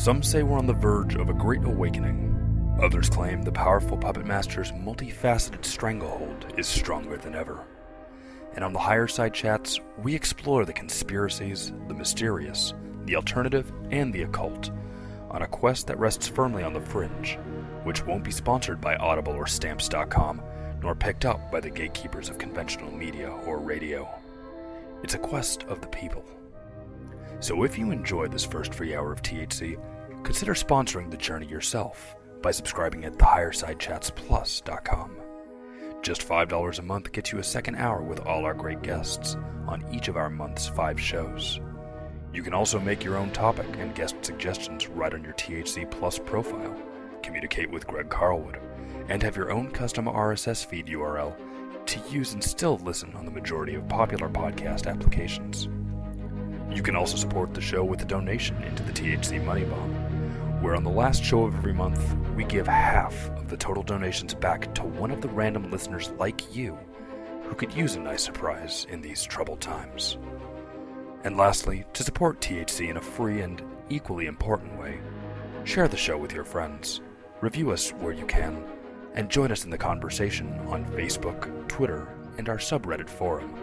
Some say we're on the verge of a great awakening. Others claim the powerful puppet master's multifaceted stranglehold is stronger than ever. And on the Higher Side Chats, we explore the conspiracies, the mysterious, the alternative, and the occult, on a quest that rests firmly on the fringe, which won't be sponsored by Audible or Stamps.com, nor picked up by the gatekeepers of conventional media or radio. It's a quest of the people. So if you enjoyed this first free hour of THC, consider sponsoring the journey yourself by subscribing at thehighersidechatsplus.com. Just $5 a month gets you a second hour with all our great guests on each of our month's 5 shows. You can also make your own topic and guest suggestions right on your THC Plus profile, communicate with Greg Carlwood, and have your own custom RSS feed URL to use and still listen on the majority of popular podcast applications. You can also support the show with a donation into the THC Money Bomb, where on the last show of every month, we give half of the total donations back to one of the random listeners like you who could use a nice surprise in these troubled times. And lastly, to support THC in a free and equally important way, share the show with your friends, review us where you can, and join us in the conversation on Facebook, Twitter, and our subreddit forum,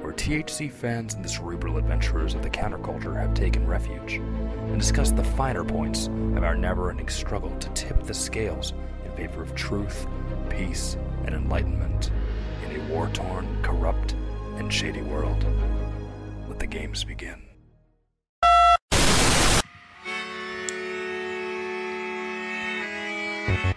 where THC fans and the cerebral adventurers of the counterculture have taken refuge, and discuss the finer points of our never-ending struggle to tip the scales in favor of truth, peace, and enlightenment in a war-torn, corrupt, and shady world. Let the games begin.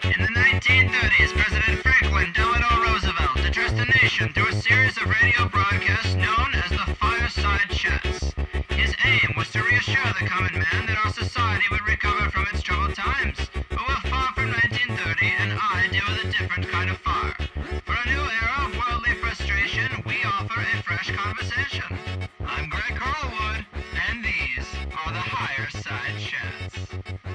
In the 1930s, President Franklin Delano Roosevelt addressed the nation through a series of radio broadcasts known as the Fireside Chats. His aim was to reassure the common man that our society would recover from its troubled times. But we're far from 1930, and I deal with a different kind of fire. For a new era of worldly frustration, we offer a fresh conversation. I'm Greg Carlwood, and these are the Higher Side Chats.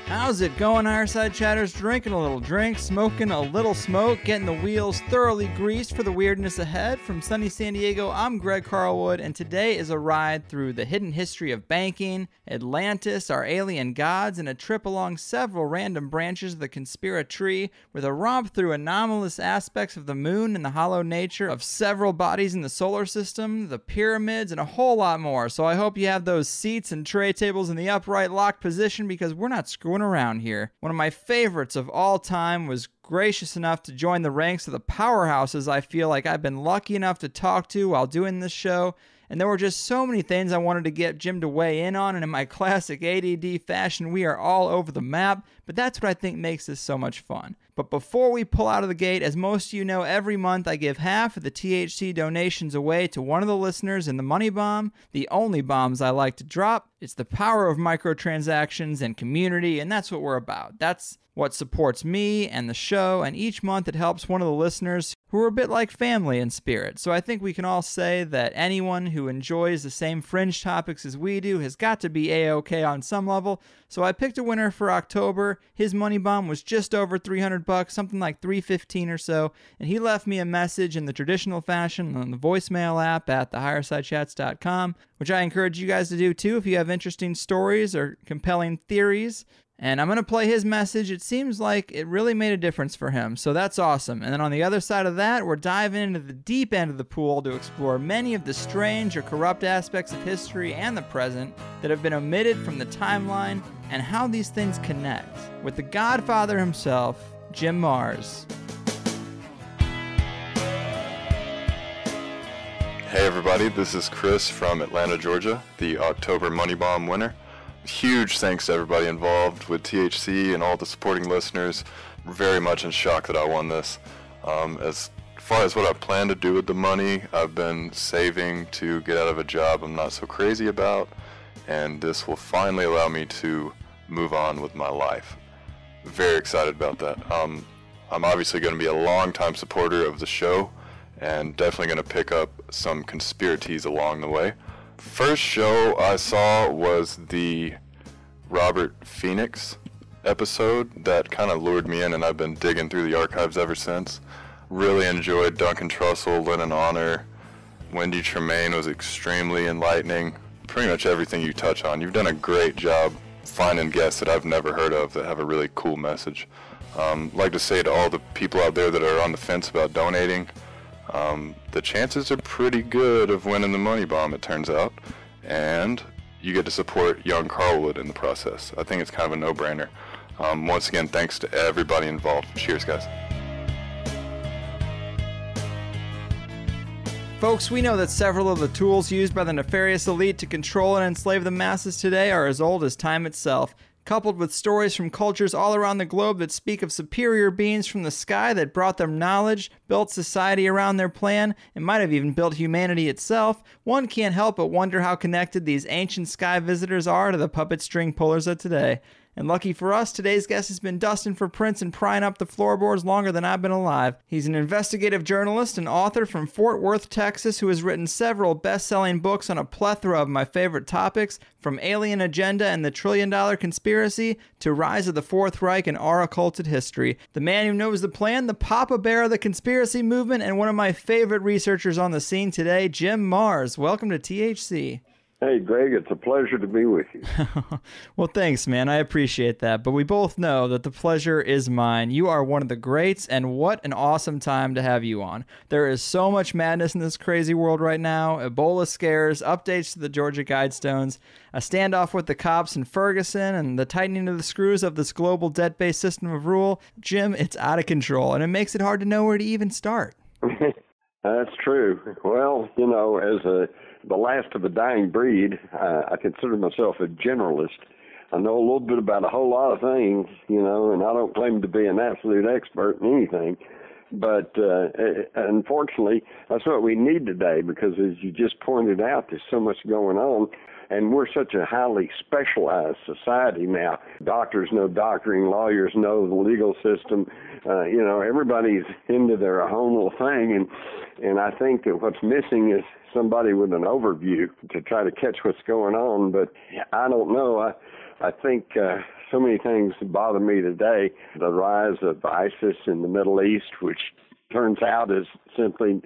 How's it going, Higher Side Chatters? Drinking a little drink, smoking a little smoke, getting the wheels thoroughly greased for the weirdness ahead. From sunny San Diego, I'm Greg Carlwood, and today is a ride through the hidden history of banking, Atlantis, our alien gods, and a trip along several random branches of the conspiratree with a romp through anomalous aspects of the moon and the hollow nature of several bodies in the solar system, the pyramids, and a whole lot more. So I hope you have those seats and tray tables in the upright locked position, because we're not screwing around here. One of my favorites of all time was gracious enough to join the ranks of the powerhouses I feel like I've been lucky enough to talk to while doing this show. And there were just so many things I wanted to get Jim to weigh in on, and in my classic ADD fashion, we are all over the map, but that's what I think makes this so much fun. But before we pull out of the gate, as most of you know, every month I give half of the THC donations away to one of the listeners in the Money Bomb, the only bombs I like to drop. It's the power of microtransactions and community, and that's what we're about. That's what supports me and the show, and each month it helps one of the listeners who are a bit like family in spirit. So I think we can all say that anyone who enjoys the same fringe topics as we do has got to be A-OK on some level. So I picked a winner for October. His money bomb was just over $300, something like $315 or so, and he left me a message in the traditional fashion on the voicemail app at thehighersidechats.com, which I encourage you guys to do too if you have interesting stories or compelling theories. And I'm going to play his message. It seems like it really made a difference for him, so that's awesome. And then on the other side of that, we're diving into the deep end of the pool to explore many of the strange or corrupt aspects of history and the present that have been omitted from the timeline and how these things connect with the Godfather himself, Jim Mars. Hey everybody, this is Chris from Atlanta, Georgia, the October Money Bomb winner. Huge thanks to everybody involved with THC and all the supporting listeners. Very much in shock that I won this. As far as what I plan to do with the money, I've been saving to get out of a job I'm not so crazy about, and this will finally allow me to move on with my life. Very excited about that. I'm obviously going to be a long-time supporter of the show, and definitely going to pick up some conspiracies along the way. First show I saw was the Robert Phoenix episode that kind of lured me in, and I've been digging through the archives ever since. Really enjoyed Duncan Trussell, Lennon Honor. Wendy Tremaine was extremely enlightening. Pretty much everything you touch on. You've done a great job finding guests that I've never heard of that have a really cool message. I'd like to say to all the people out there that are on the fence about donating, the chances are pretty good of winning the money bomb, it turns out, and you get to support young Carlwood in the process. I think it's kind of a no-brainer. Once again, thanks to everybody involved. Cheers, guys. Folks, we know that several of the tools used by the nefarious elite to control and enslave the masses today are as old as time itself. Coupled with stories from cultures all around the globe that speak of superior beings from the sky that brought them knowledge, built society around their plan, and might have even built humanity itself, one can't help but wonder how connected these ancient sky visitors are to the puppet string pullers of today. And lucky for us, today's guest has been dusting for prints and prying up the floorboards longer than I've been alive. He's an investigative journalist and author from Fort Worth, Texas, who has written several best-selling books on a plethora of my favorite topics, from Alien Agenda and the $1 Trillion Conspiracy to Rise of the Fourth Reich and our Occulted History. The man who knows the plan, the Papa Bear of the conspiracy movement, and one of my favorite researchers on the scene today, Jim Marrs. Welcome to THC. Hey, Greg, it's a pleasure to be with you. Well, thanks, man. I appreciate that. But we both know that the pleasure is mine. You are one of the greats, and what an awesome time to have you on. There is so much madness in this crazy world right now. Ebola scares, updates to the Georgia Guidestones, a standoff with the cops in Ferguson, and the tightening of the screws of this global debt-based system of rule. Jim, it's out of control, and it makes it hard to know where to even start. That's true. Well, you know, as the last of a dying breed, I consider myself a generalist. I know a little bit about a whole lot of things, you know, and I don't claim to be an absolute expert in anything. But unfortunately, that's what we need today because, as you just pointed out, there's so much going on. And we're such a highly specialized society now. Doctors know doctoring, lawyers know the legal system. You know, everybody's into their own little thing. And I think that what's missing is somebody with an overview to try to catch what's going on. But I don't know. I think so many things bother me today. The rise of ISIS in the Middle East, which turns out is simply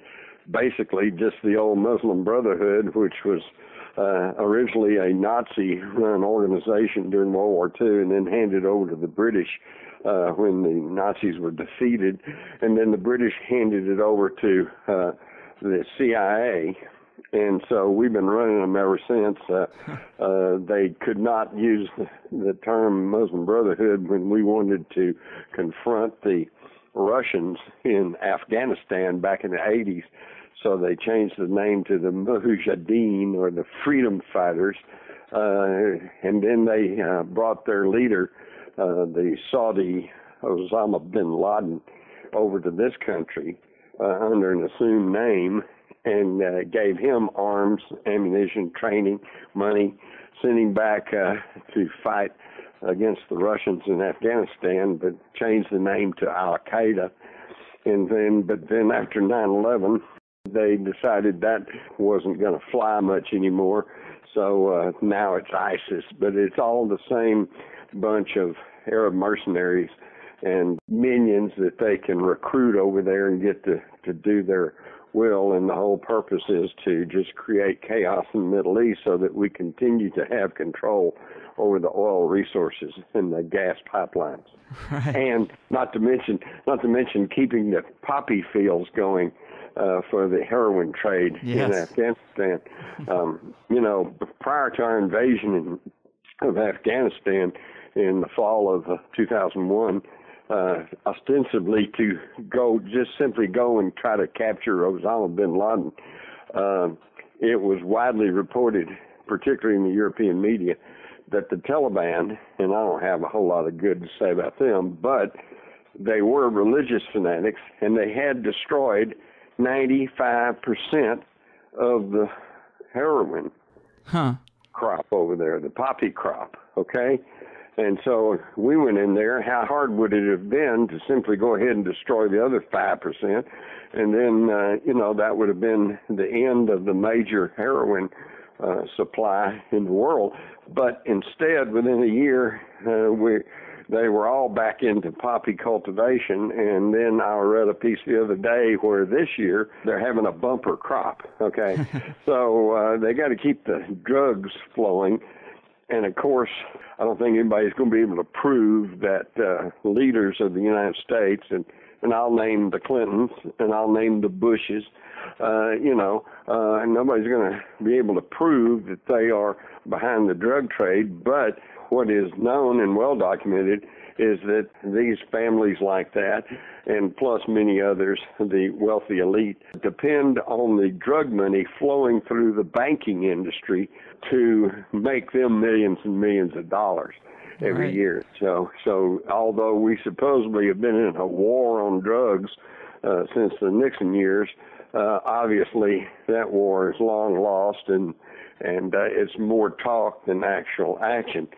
basically just the old Muslim Brotherhood, which was originally a Nazi-run organization during World War II and then handed over to the British when the Nazis were defeated. And then the British handed it over to the CIA. And so we've been running them ever since. They could not use the term Muslim Brotherhood when we wanted to confront the Russians in Afghanistan back in the 80s. So they changed the name to the Mujahideen, or the Freedom Fighters. And then they brought their leader, the Saudi Osama bin Laden, over to this country under an assumed name, and gave him arms, ammunition, training, money, sent him back to fight against the Russians in Afghanistan, but changed the name to Al-Qaeda. But then after 9/11, they decided that wasn't going to fly much anymore, so now it's ISIS. But it's all the same bunch of Arab mercenaries and minions that they can recruit over there and get to do their will, and the whole purpose is to just create chaos in the Middle East so that we continue to have control over the oil resources and the gas pipelines. Right. And not to mention keeping the poppy fields going for the heroin trade in Afghanistan. You know, prior to our invasion of Afghanistan in the fall of 2001, ostensibly to simply go and try to capture Osama bin Laden, it was widely reported, particularly in the European media, that the Taliban, and I don't have a whole lot of good to say about them, but they were religious fanatics, and they had destroyed 95% of the heroin crop over there, the poppy crop, okay? And so we went in there. How hard would it have been to simply go ahead and destroy the other 5%? And then, you know, that would have been the end of the major heroin supply in the world. But instead, within a year, they were all back into poppy cultivation. And then I read a piece the other day where this year they're having a bumper crop, okay? So they got to keep the drugs flowing. And of course, I don't think anybody's going to be able to prove that leaders of the United States, and I'll name the Clintons, and I'll name the Bushes, and nobody's going to be able to prove that they are behind the drug trade. But what is known and well documented is that these families like that, and plus many others, the wealthy elite, depend on the drug money flowing through the banking industry to make them millions and millions of dollars every year. So although we supposedly have been in a war on drugs since the Nixon years, obviously that war is long lost, and it's more talk than actual action.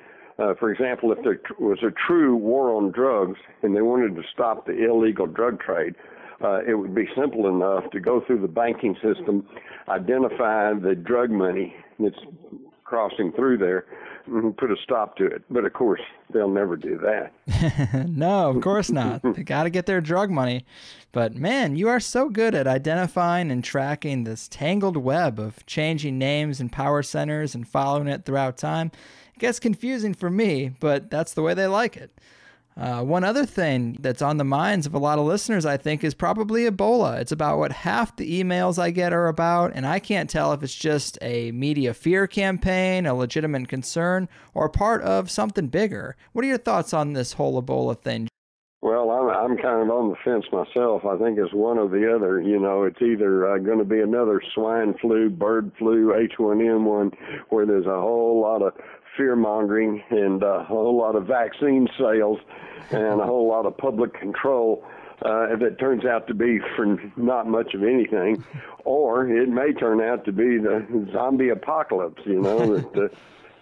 For example, if there was a true war on drugs and they wanted to stop the illegal drug trade, it would be simple enough to go through the banking system, identify the drug money that's crossing through there, and put a stop to it. But of course, they'll never do that. No, of course not. They got to get their drug money. But man, you are so good at identifying and tracking this tangled web of changing names and power centers and following it throughout time. It gets confusing for me, but that's the way they like it. One other thing that's on the minds of a lot of listeners, I think, is probably Ebola. It's about what half the emails I get are about, and I can't tell if it's just a media fear campaign, a legitimate concern, or part of something bigger. What are your thoughts on this whole Ebola thing? Well, I'm kind of on the fence myself. I think it's one or the other. It's either going to be another swine flu, bird flu, H1N1, where there's a whole lot of fear-mongering and a whole lot of vaccine sales and a whole lot of public control that turns out to be for not much of anything. Or it may turn out to be the zombie apocalypse, that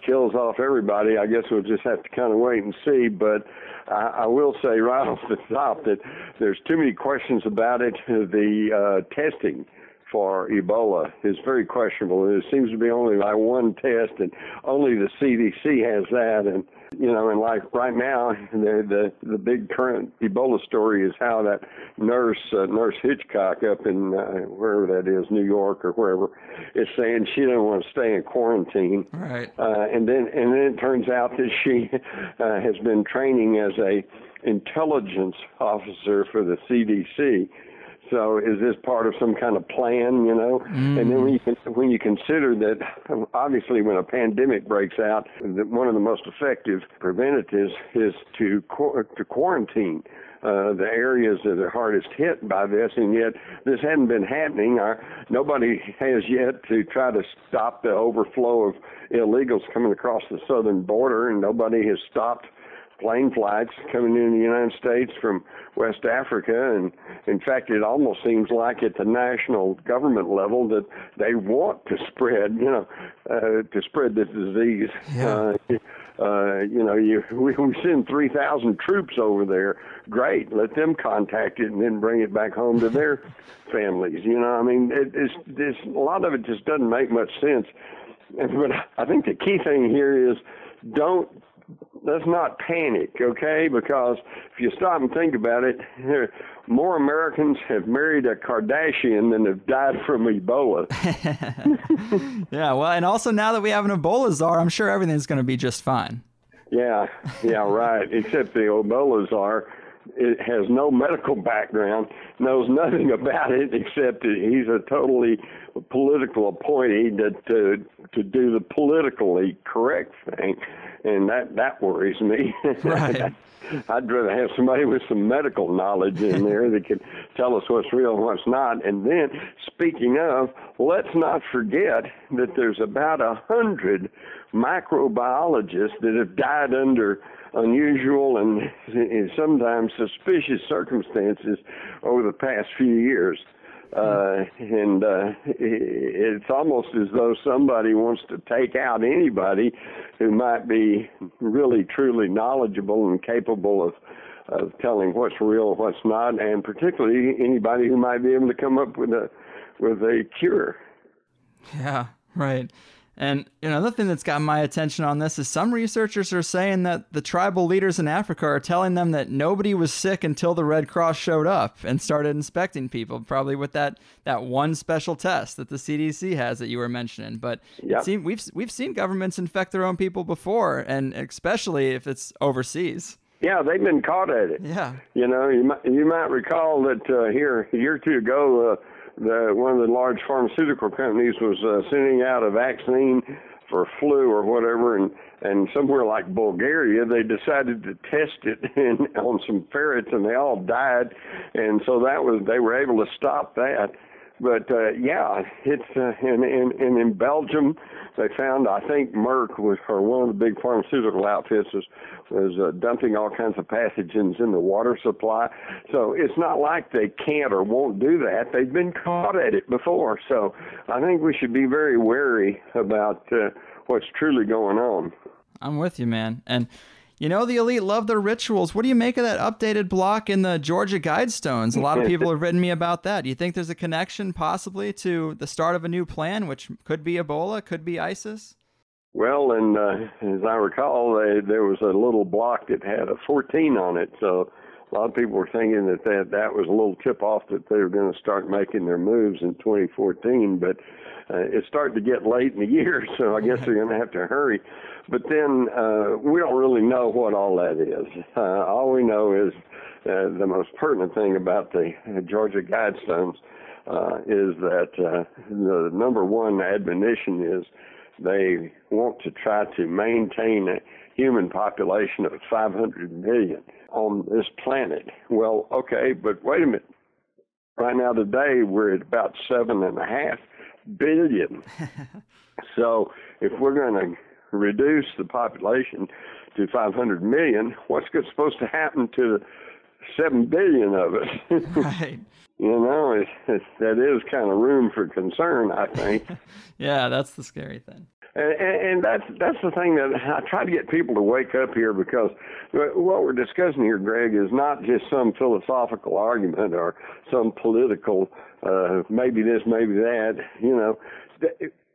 kills off everybody. I guess we'll just have to kind of wait and see. But I will say right off the top that there's too many questions about it. The testing for Ebola is very questionable. There seems to be only like one test, and only the CDC has that. And and like right now, the big current Ebola story is how that nurse Hitchcock up in wherever that is, New York or wherever, is saying she doesn't want to stay in quarantine. Right. And then it turns out that she has been training as a intelligence officer for the CDC. So is this part of some kind of plan, And then when you consider that, obviously, when a pandemic breaks out, one of the most effective preventatives is to quarantine the areas that are hardest hit by this, and yet this hadn't been happening. Nobody has yet to try to stop the overflow of illegals coming across the southern border, and nobody has stopped plane flights coming into the United States from West Africa. And in fact, it almost seems like at the national government level that they want to spread, to spread this disease. Yeah. We send 3,000 troops over there. Great, let them contact it and then bring it back home to their families. It's a lot of it just doesn't make much sense. But I think the key thing here is let's not panic, okay? Because if you stop and think about it, more Americans have married a Kardashian than have died from Ebola. Yeah, well, and also now that we have an Ebola czar, I'm sure everything's going to be just fine. Yeah, right. Except the Ebola czar, it has no medical background, knows nothing about it except that he's a totally political appointee to do the politically correct thing. And that worries me. Right. I'd rather have somebody with some medical knowledge in there that can tell us what's real and what's not. And then, speaking of, let's not forget that there's about 100 microbiologists that have died under unusual and sometimes suspicious circumstances over the past few years. It's almost as though somebody wants to take out anybody who might be really, truly knowledgeable and capable of telling what's real and what's not, and particularly anybody who might be able to come up with a cure. Yeah, right. And another thing that's got my attention on this is some researchers are saying that the tribal leaders in Africa are telling them that nobody was sick until the Red Cross showed up and started inspecting people, probably with that one special test that the CDC has that you were mentioning. But Yep. we've seen governments infect their own people before, and especially if it's overseas. Yeah, they've been caught at it. Yeah. You know, you might recall that here a year or two ago, one of the large pharmaceutical companies was sending out a vaccine for flu or whatever, and somewhere like Bulgaria, they decided to test it on some ferrets, and they all died, and so they were able to stop that. But yeah, it's and in Belgium they found, I think Merck or one of the big pharmaceutical outfits was dumping all kinds of pathogens in the water supply. So it's not like they can't or won't do that. They've been caught at it before. So I think we should be very wary about what's truly going on. I'm with you, man. And you know, the elite love their rituals. What do you make of that updated block in the Georgia Guidestones? A lot of people have written me about that. Do you think there's a connection possibly to the start of a new plan, which could be Ebola, could be ISIS? Well, and as I recall, there was a little block that had a 14 on it. So a lot of people were thinking that was a little tip-off that they were going to start making their moves in 2014. But it's starting to get late in the year, so I guess they're going to have to hurry. But then we don't really know what all that is. All we know is the most pertinent thing about the Georgia Guidestones is that the number one admonition is they want to try to maintain a human population of 500 million on this planet. Well, okay, but wait a minute. Right now today, we're at about 7.5 billion. So if we're going to reduce the population to 500 million, what's supposed to happen to 7 billion of us? Right. You know, that is kind of room for concern, I think. Yeah, that's the scary thing. And that's the thing that I try to get people to wake up here, because what we're discussing here, Greg, is not just some philosophical argument or some political maybe this, maybe that. You know,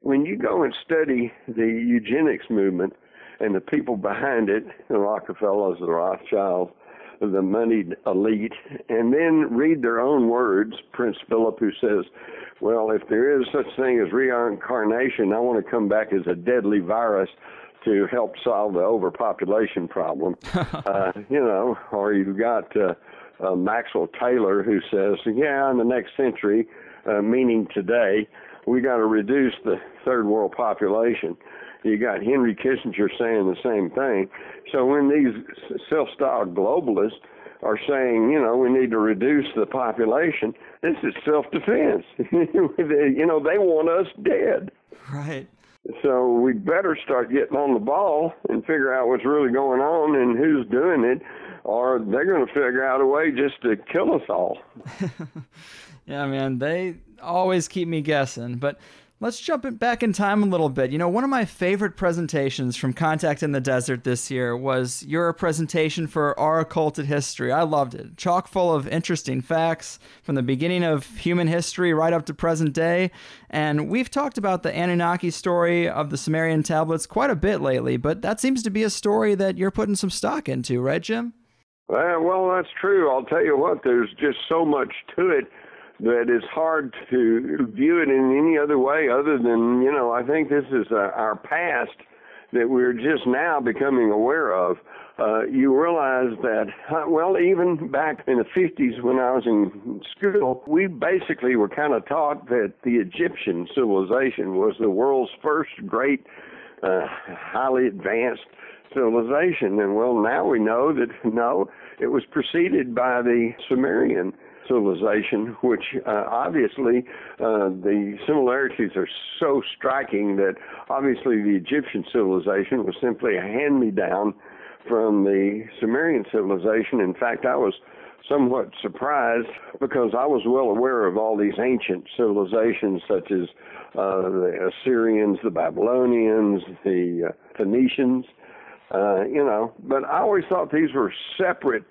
when you go and study the eugenics movement and the people behind it, the Rockefellers, the Rothschilds, the moneyed elite, and then read their own words, Prince Philip, who says, well, if there is such thing as reincarnation, I want to come back as a deadly virus to help solve the overpopulation problem. You know, or you've got Maxwell Taylor, who says, yeah, in the next century, meaning today, we got to reduce the third world population. You got Henry Kissinger saying the same thing. So when these self-styled globalists are saying, you know, we need to reduce the population, this is self-defense. You know, they want us dead. Right. So we better start getting on the ball and figure out what's really going on and who's doing it, or they're going to figure out a way just to kill us all. Yeah, man, they always keep me guessing. But let's jump back in time a little bit. You know, one of my favorite presentations from Contact in the Desert this year was your presentation for Our Occulted History. I loved it. Chock full of interesting facts from the beginning of human history right up to present day. And we've talked about the Anunnaki story of the Sumerian tablets quite a bit lately, but that seems to be a story that you're putting some stock into, right, Jim? Well, that's true. I'll tell you what, there's just so much to it that it's hard to view it in any other way other than, you know, I think this is our past that we're just now becoming aware of. You realize that, well, even back in the 50s when I was in school, we basically were kind of taught that the Egyptian civilization was the world's first great, highly advanced civilization. And, well, now we know that, no, it was preceded by the Sumerian civilization, which obviously the similarities are so striking that obviously the Egyptian civilization was simply a hand-me-down from the Sumerian civilization. In fact, I was somewhat surprised because I was well aware of all these ancient civilizations such as the Assyrians, the Babylonians, the Phoenicians, you know, but I always thought these were separate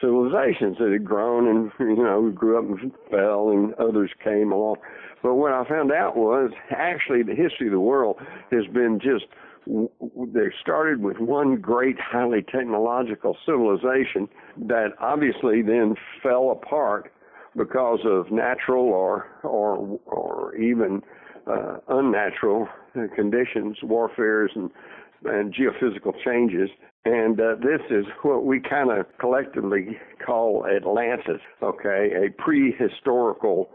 civilizations that had grown and, grew up and fell, and others came along. But what I found out was actually the history of the world has been they started with one great, highly technological civilization that obviously then fell apart because of natural or even unnatural conditions, warfares, and geophysical changes. And this is what we kind of collectively call Atlantis, okay, a prehistorical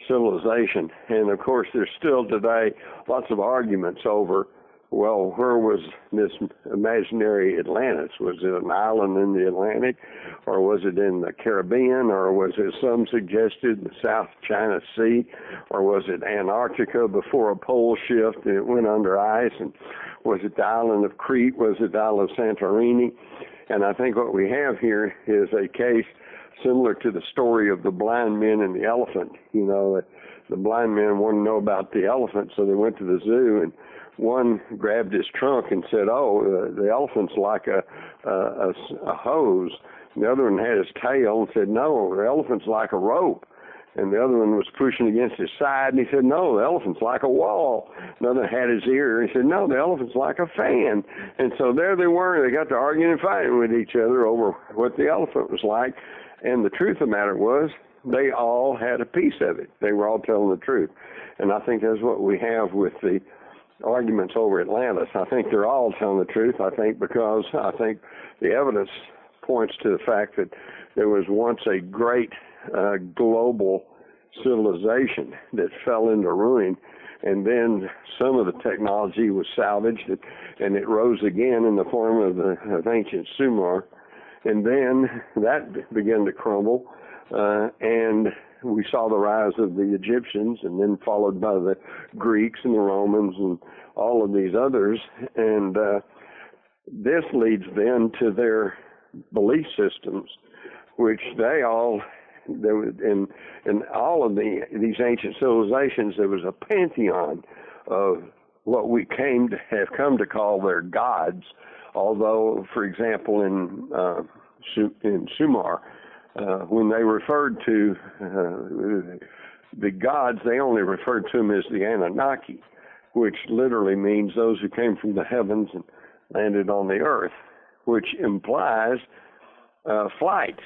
civilization. And of course, there's still today lots of arguments over, well, where was this imaginary Atlantis? Was it an island in the Atlantic, or was it in the Caribbean, or was it, some suggested, the South China Sea, or was it Antarctica before a pole shift and it went under ice? And was it the island of Crete? Was it the island of Santorini? And I think what we have here is a case similar to the story of the blind men and the elephant. The blind men wanted to know about the elephant, so they went to the zoo, and one grabbed his trunk and said, "Oh, the elephant's like a hose." And the other one had his tail and said, "No, the elephant's like a rope." And the other one was pushing against his side, and he said, "No, the elephant's like a wall." Another had his ear, and he said, "No, the elephant's like a fan." And so there they were, and they got to arguing and fighting with each other over what the elephant was like. And the truth of the matter was, they all had a piece of it. They were all telling the truth. And I think that's what we have with the arguments over Atlantis. I think they're all telling the truth. I think the evidence points to the fact that there was once a great global civilization that fell into ruin, and then some of the technology was salvaged, and it rose again in the form of ancient Sumer, and then that began to crumble, and we saw the rise of the Egyptians, and then followed by the Greeks and the Romans and all of these others. And this leads then to their belief systems, which in all of these ancient civilizations, there was a pantheon of what we have come to call their gods. Although, for example, in Sumer, when they referred to the gods, they only referred to them as the Anunnaki, which literally means those who came from the heavens and landed on the earth, which implies flight.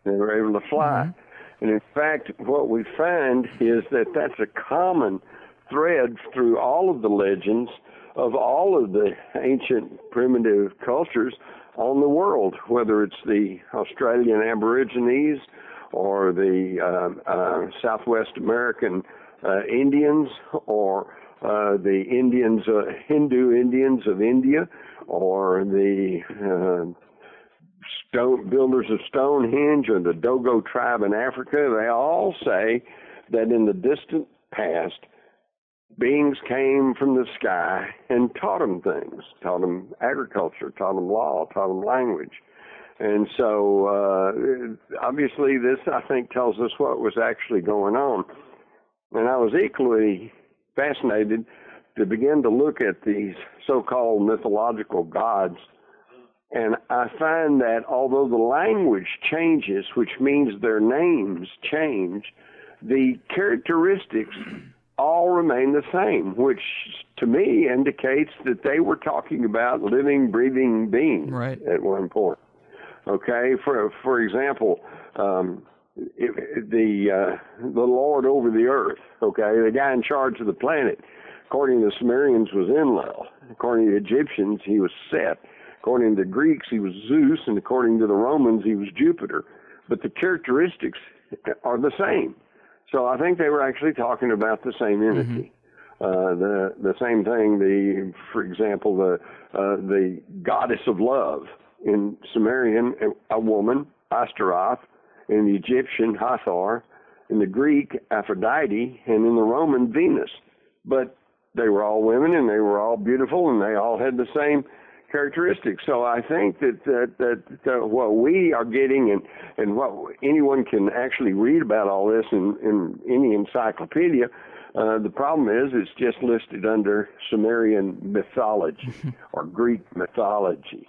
They were able to fly. Mm-hmm. And in fact, what we find is that that's a common thread through all of the legends of all of the ancient primitive cultures on the world, whether it's the Australian Aborigines or the Southwest American Indians, or the Indians, Hindu Indians of India, or the builders of Stonehenge, or the Dogo tribe in Africa. They all say that in the distant past, beings came from the sky and taught them things, taught them agriculture, taught them law, taught them language. And so obviously this, I think, tells us what was actually going on. And I was equally fascinated to begin to look at these so-called mythological gods. And I find that although the language changes, which means their names change, the characteristics all remain the same, which to me indicates that they were talking about living, breathing beings at one point. Okay, for example, the Lord over the earth, okay, the guy in charge of the planet, according to the Sumerians was Enlil, according to the Egyptians he was Set, according to the Greeks he was Zeus, and according to the Romans he was Jupiter. But the characteristics are the same. So I think they were actually talking about the same entity. Mm-hmm. The same thing, for example, the goddess of love. In Sumerian, a woman, Astaroth; in the Egyptian, Hathor; in the Greek, Aphrodite; and in the Roman, Venus. But they were all women, and they were all beautiful, and they all had the same characteristics. So I think that what we are getting, and what anyone can actually read about all this in any encyclopedia, the problem is it's just listed under Sumerian mythology or Greek mythology.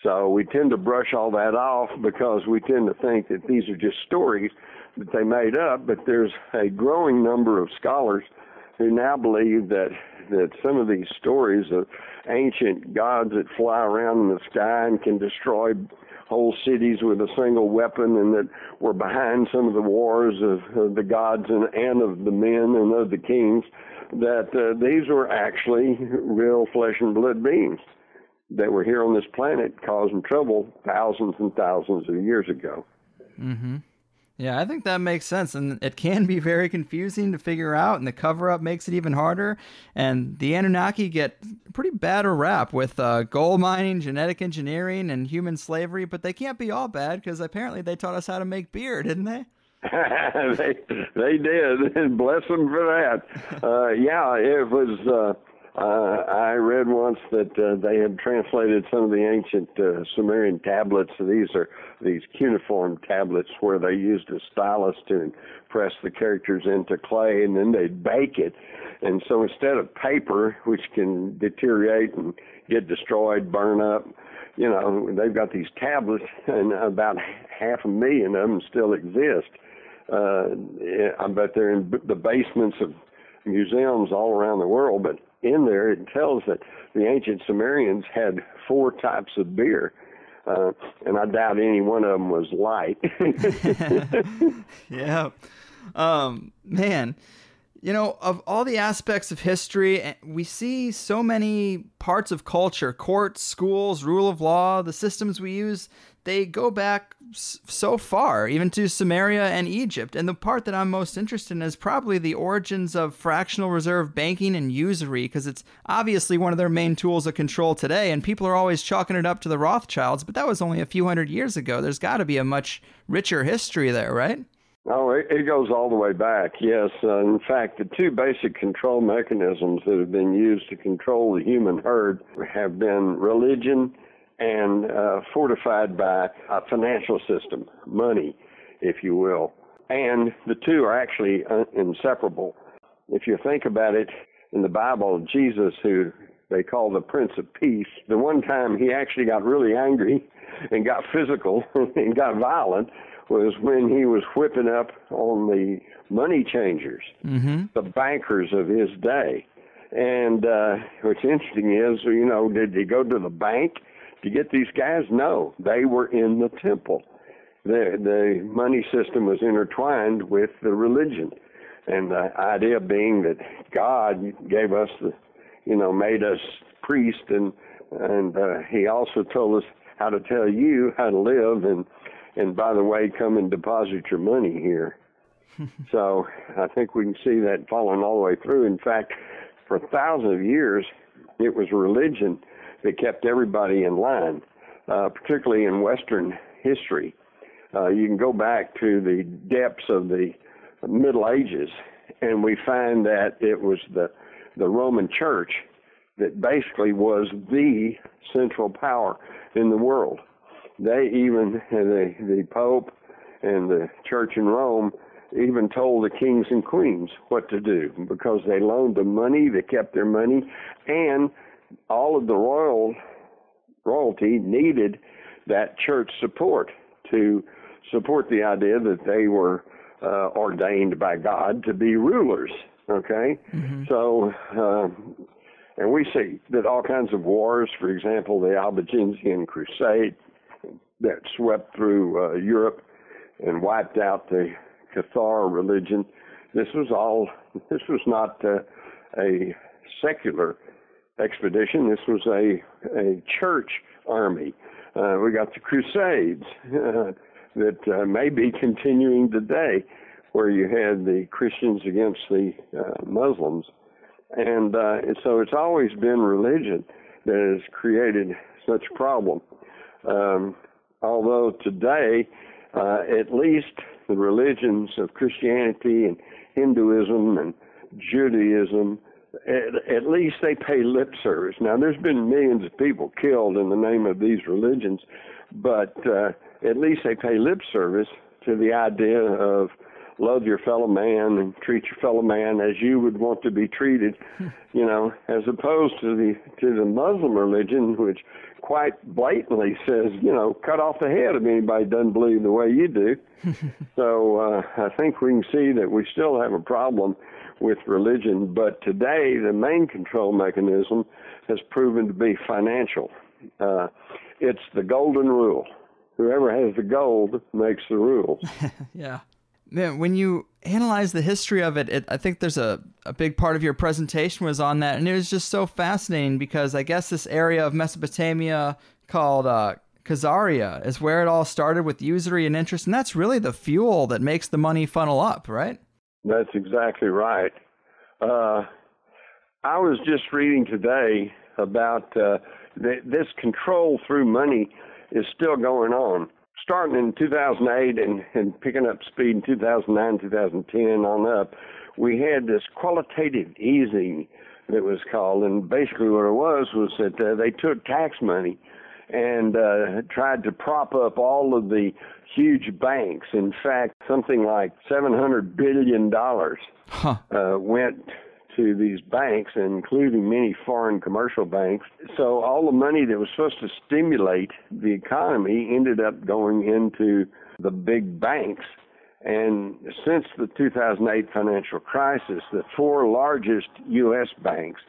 So we tend to brush all that off because we tend to think that these are just stories that they made up. But there's a growing number of scholars who now believe that some of these stories of ancient gods that fly around in the sky and can destroy whole cities with a single weapon, and that were behind some of the wars of the gods and of the men and of the kings, that these were actually real flesh and blood beings that were here on this planet causing trouble thousands and thousands of years ago. Mm-hmm. Yeah, I think that makes sense, and it can be very confusing to figure out, and the cover-up makes it even harder. And the Anunnaki get pretty bad a rap with gold mining, genetic engineering, and human slavery, but they can't be all bad because apparently they taught us how to make beer, didn't they? they did, and bless them for that. Yeah, it was. I read once that they had translated some of the ancient Sumerian tablets. These are these cuneiform tablets where they used a stylus to press the characters into clay, and then they'd bake it. And so instead of paper, which can deteriorate and get destroyed, burn up, you know, they've got these tablets, and about 500,000 of them still exist. I bet they're in the basements of museums all around the world, but in there it tells that the ancient Sumerians had 4 types of beer, and I doubt any one of them was light. Yeah. Man, you know, of all the aspects of history, we see so many parts of culture, courts, schools, rule of law, the systems we use, they go back so far, even to Sumeria and Egypt. And the part that I'm most interested in is probably the origins of fractional reserve banking and usury, because it's obviously one of their main tools of control today. And people are always chalking it up to the Rothschilds, but that was only a few hundred years ago. There's got to be a much richer history there, right? Oh, it goes all the way back, yes. In fact, the 2 basic control mechanisms that have been used to control the human herd have been religion and fortified by a financial system, money, if you will. And the 2 are actually inseparable. If you think about it, in the Bible, Jesus, who they call the Prince of Peace, the one time he actually got really angry and got physical and got violent was when he was whipping up on the money changers, the bankers of his day. And what's interesting is, you know, did he go to the bank to get these guys? No, they were in the temple. The money system was intertwined with the religion. And the idea being that God gave us made us priests, and he also told us how to tell you how to live, and by the way, come and deposit your money here. So I think we can see that following all the way through. In fact, for thousands of years, it was religion that kept everybody in line, particularly in Western history. You can go back to the depths of the Middle Ages, and we find that it was the Roman Church that basically was the central power in the world. They even, the Pope and the Church in Rome, even told the kings and queens what to do, because they loaned them money, they kept their money, and all of the royalty needed that church support to support the idea that they were ordained by God to be rulers, okay? So, and we see that all kinds of wars, for example, the Albigensian Crusade that swept through Europe and wiped out the Cathar religion, this was not a secular expedition. This was a church army. We got the Crusades that may be continuing today, where you had the Christians against the Muslims. And so it's always been religion that has created such a problem. Although today, at least the religions of Christianity and Hinduism and Judaism, at least they pay lip service. Now, there's been millions of people killed in the name of these religions, but at least they pay lip service to the idea of love your fellow man and treat your fellow man as you would want to be treated, as opposed to the Muslim religion, which quite blatantly says, cut off the head of anybody who doesn't believe the way you do. So I think we can see that we still have a problem with religion, but today the main control mechanism has proven to be financial. It's the golden rule. Whoever has the gold makes the rules. Yeah. Man, when you analyze the history of it, I think there's a big part of your presentation was on that, and it was just so fascinating because I guess this area of Mesopotamia called Khazaria is where it all started with usury and interest, and that's really the fuel that makes the money funnel up, right? That's exactly right. I was just reading today about this control through money is still going on. Starting in 2008 and picking up speed in 2009, 2010 on up, we had this qualitative easing that was called, and basically what it was that they took tax money and tried to prop up all of the huge banks. In fact, something like $700 billion went to these banks, including many foreign commercial banks. So all the money that was supposed to stimulate the economy ended up going into the big banks. And since the 2008 financial crisis, the four largest U.S. banks,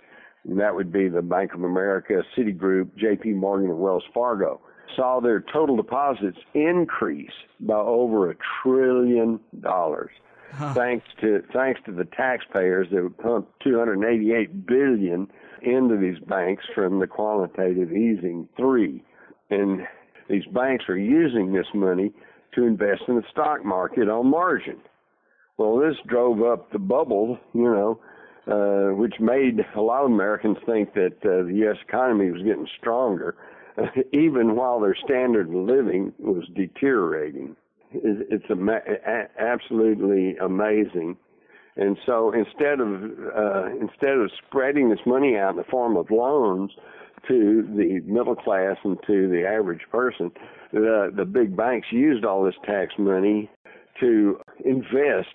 and that would be the Bank of America, Citigroup, J.P. Morgan, and Wells Fargo, saw their total deposits increase by over $1 trillion. Thanks to the taxpayers that would pump $288 billion into these banks from the quantitative easing 3. And these banks are using this money to invest in the stock market on margin. Well, this drove up the bubble, which made a lot of Americans think that the U.S. economy was getting stronger, even while their standard of living was deteriorating. It's absolutely amazing. And so instead of spreading this money out in the form of loans to the middle class and to the average person, the big banks used all this tax money to invest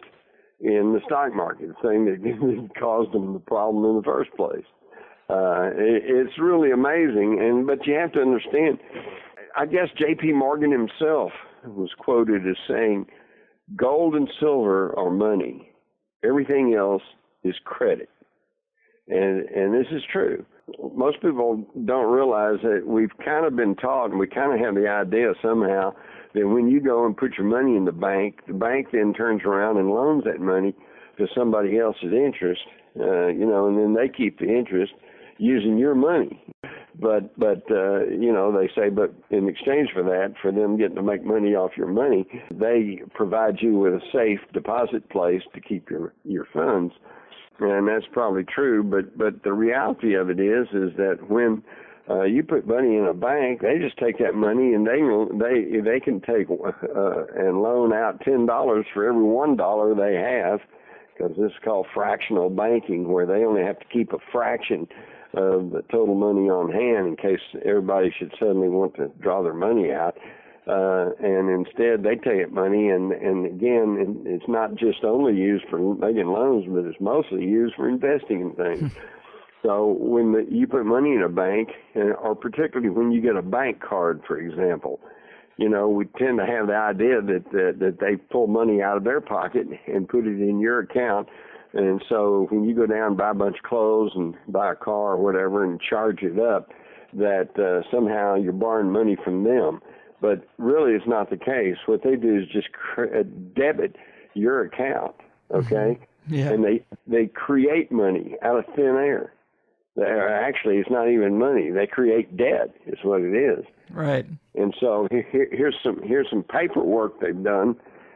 in the stock market, the thing that caused them the problem in the first place. It's really amazing, but you have to understand, I guess J.P. Morgan himself was quoted as saying, gold and silver are money. Everything else is credit. And this is true. Most people don't realize that we've kind of been taught, and we kind of have the idea somehow, that when you go and put your money in the bank then turns around and loans that money to somebody else's interest, and then they keep the interest using your money. But they say, but in exchange for that, for them getting to make money off your money, they provide you with a safe deposit place to keep your funds. And that's probably true, but the reality of it is that when you put money in a bank, they just take that money and they can take and loan out $10 for every $1 they have, because this is called fractional banking, where they only have to keep a fraction of the total money on hand in case everybody should suddenly want to draw their money out. And instead they take money and again, it's not just only used for making loans, but it's mostly used for investing in things. So when you put money in a bank, or particularly when you get a bank card, for example, we tend to have the idea that they pull money out of their pocket and put it in your account. And so when you go down and buy a bunch of clothes and buy a car or whatever and charge it up, that somehow you're borrowing money from them. But really it's not the case. What they do is just debit your account, okay? Yeah. And they create money out of thin air. Actually, it's not even money. They create debt is what it is. Right. And so here's some paperwork they've done,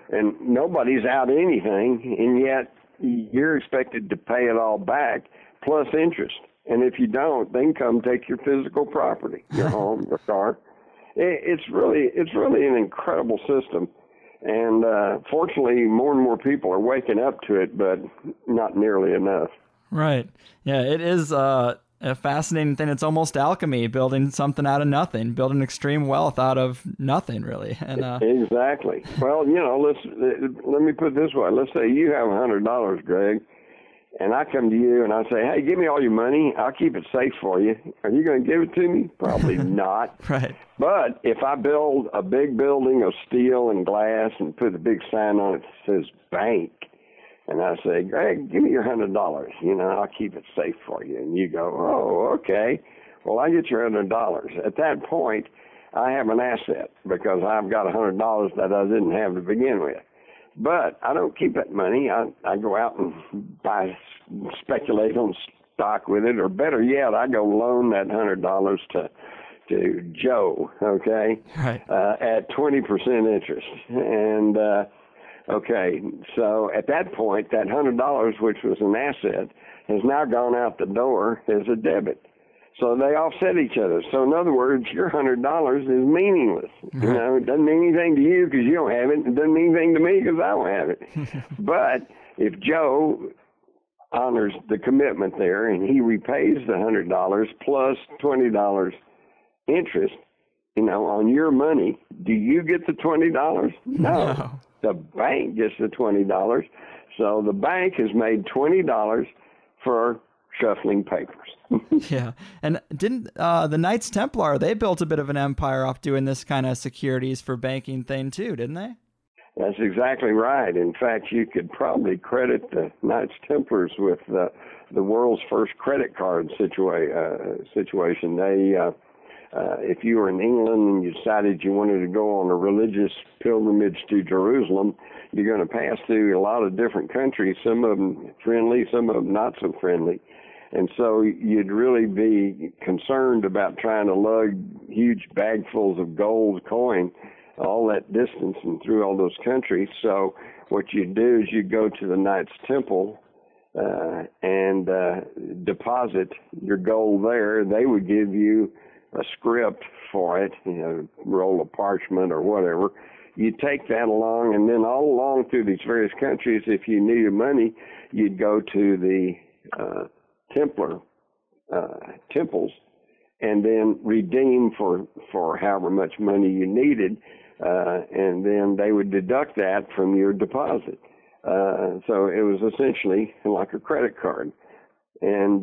and nobody's out anything, and yet you're expected to pay it all back plus interest. And if you don't, they can come take your physical property, your home, your car. It's really an incredible system. And fortunately, more and more people are waking up to it, but not nearly enough. Right. Yeah, it is a fascinating thing. It's almost alchemy, building something out of nothing, building extreme wealth out of nothing, really. And exactly. Well, let me put it this way. Let's say you have $100, Greg, and I come to you and I say, hey, give me all your money. I'll keep it safe for you. Are you going to give it to me? Probably not. Right. But if I build a big building of steel and glass and put a big sign on it that says bank, and I say, Greg, give me your $100. I'll keep it safe for you. And you go, oh, okay. Well, I get your $100. At that point, I have an asset because I've got $100 that I didn't have to begin with. But I don't keep that money. I go out and speculate on stock with it, or better yet, I go loan that $100 to Joe, okay, right. At 20% interest. And okay, so at that point, that $100, which was an asset, has now gone out the door as a debit. So they offset each other. So in other words, your $100 is meaningless. It doesn't mean anything to you because you don't have it. It doesn't mean anything to me because I don't have it. But if Joe honors the commitment there and he repays the $100 plus $20 interest, on your money, do you get the $20? No. The bank gets the $20. So the bank has made $20 for shuffling papers. Yeah. And didn't the Knights Templar, they built a bit of an empire off doing this kind of securities for banking thing too, didn't they? That's exactly right. In fact, you could probably credit the Knights Templars with the world's first credit card situation. They, if you were in England and you decided you wanted to go on a religious pilgrimage to Jerusalem, you're going to pass through a lot of different countries, some of them friendly, some of them not so friendly. And so you'd really be concerned about trying to lug huge bagfuls of gold coin all that distance and through all those countries. So what you do is you go to the Knights Temple and deposit your gold there. They would give you a script for it, roll of parchment or whatever. You take that along, and then all along through these various countries, if you needed money, you'd go to the Templar temples and then redeem for however much money you needed, and then they would deduct that from your deposit. So it was essentially like a credit card. And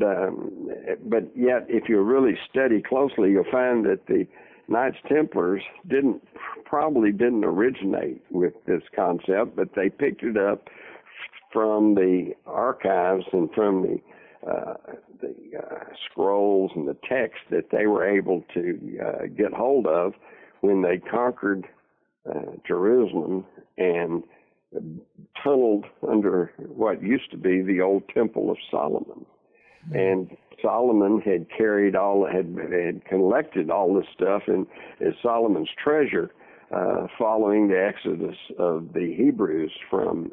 but yet, if you really study closely, you'll find that the Knights Templars probably didn't originate with this concept, but they picked it up from the archives and from the scrolls and the text that they were able to get hold of when they conquered Jerusalem and tunneled under what used to be the old Temple of Solomon. And Solomon had had collected all this stuff as Solomon's treasure following the exodus of the Hebrews from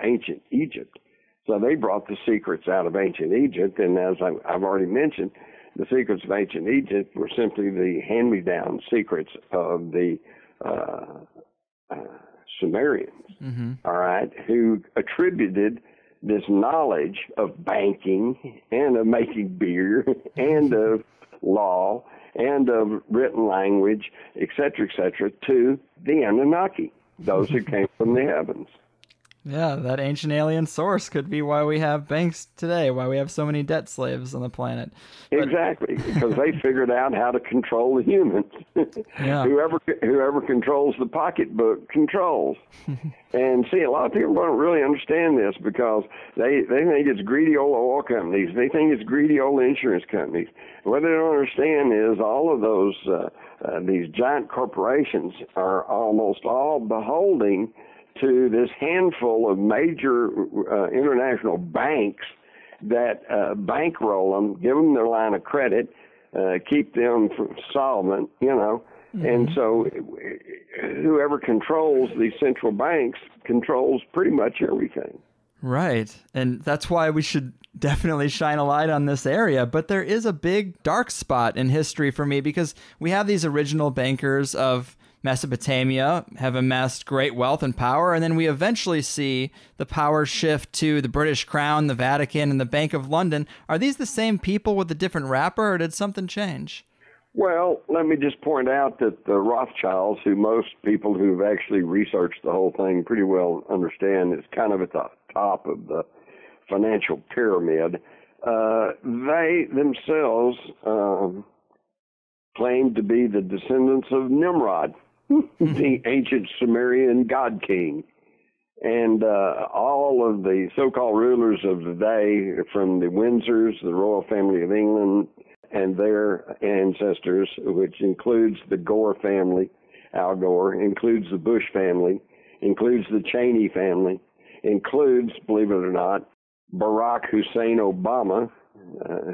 ancient Egypt. So they brought the secrets out of ancient Egypt, and as I've already mentioned, the secrets of ancient Egypt were simply the hand-me-down secrets of the Sumerians, all right, who attributed this knowledge of banking and of making beer and of law and of written language, et cetera, to the Anunnaki, those who came from the heavens. Yeah, that ancient alien source could be why we have banks today, why we have so many debt slaves on the planet. Exactly, because they figured out how to control the humans. Yeah. Whoever controls the pocketbook controls. And see, a lot of people don't really understand this because they think it's greedy old oil companies. They think it's greedy old insurance companies. What they don't understand is all of those these giant corporations are almost all beholding to this handful of major international banks that bankroll them, give them their line of credit, keep them solvent, And so whoever controls these central banks controls pretty much everything. Right. And that's why we should definitely shine a light on this area. But there is a big dark spot in history for me because we have these original bankers of Mesopotamia have amassed great wealth and power, and then we eventually see the power shift to the British Crown, the Vatican, and the Bank of London. Are these the same people with a different wrapper, or did something change? Well, let me just point out that the Rothschilds, who most people who've actually researched the whole thing pretty well understand, is kind of at the top of the financial pyramid. They themselves claim to be the descendants of Nimrod, the ancient Sumerian god king. And all of the so-called rulers of the day, from the Windsors, the royal family of England, and their ancestors, which includes the Gore family, Al Gore, includes the Bush family, includes the Cheney family, includes, believe it or not, Barack Hussein Obama,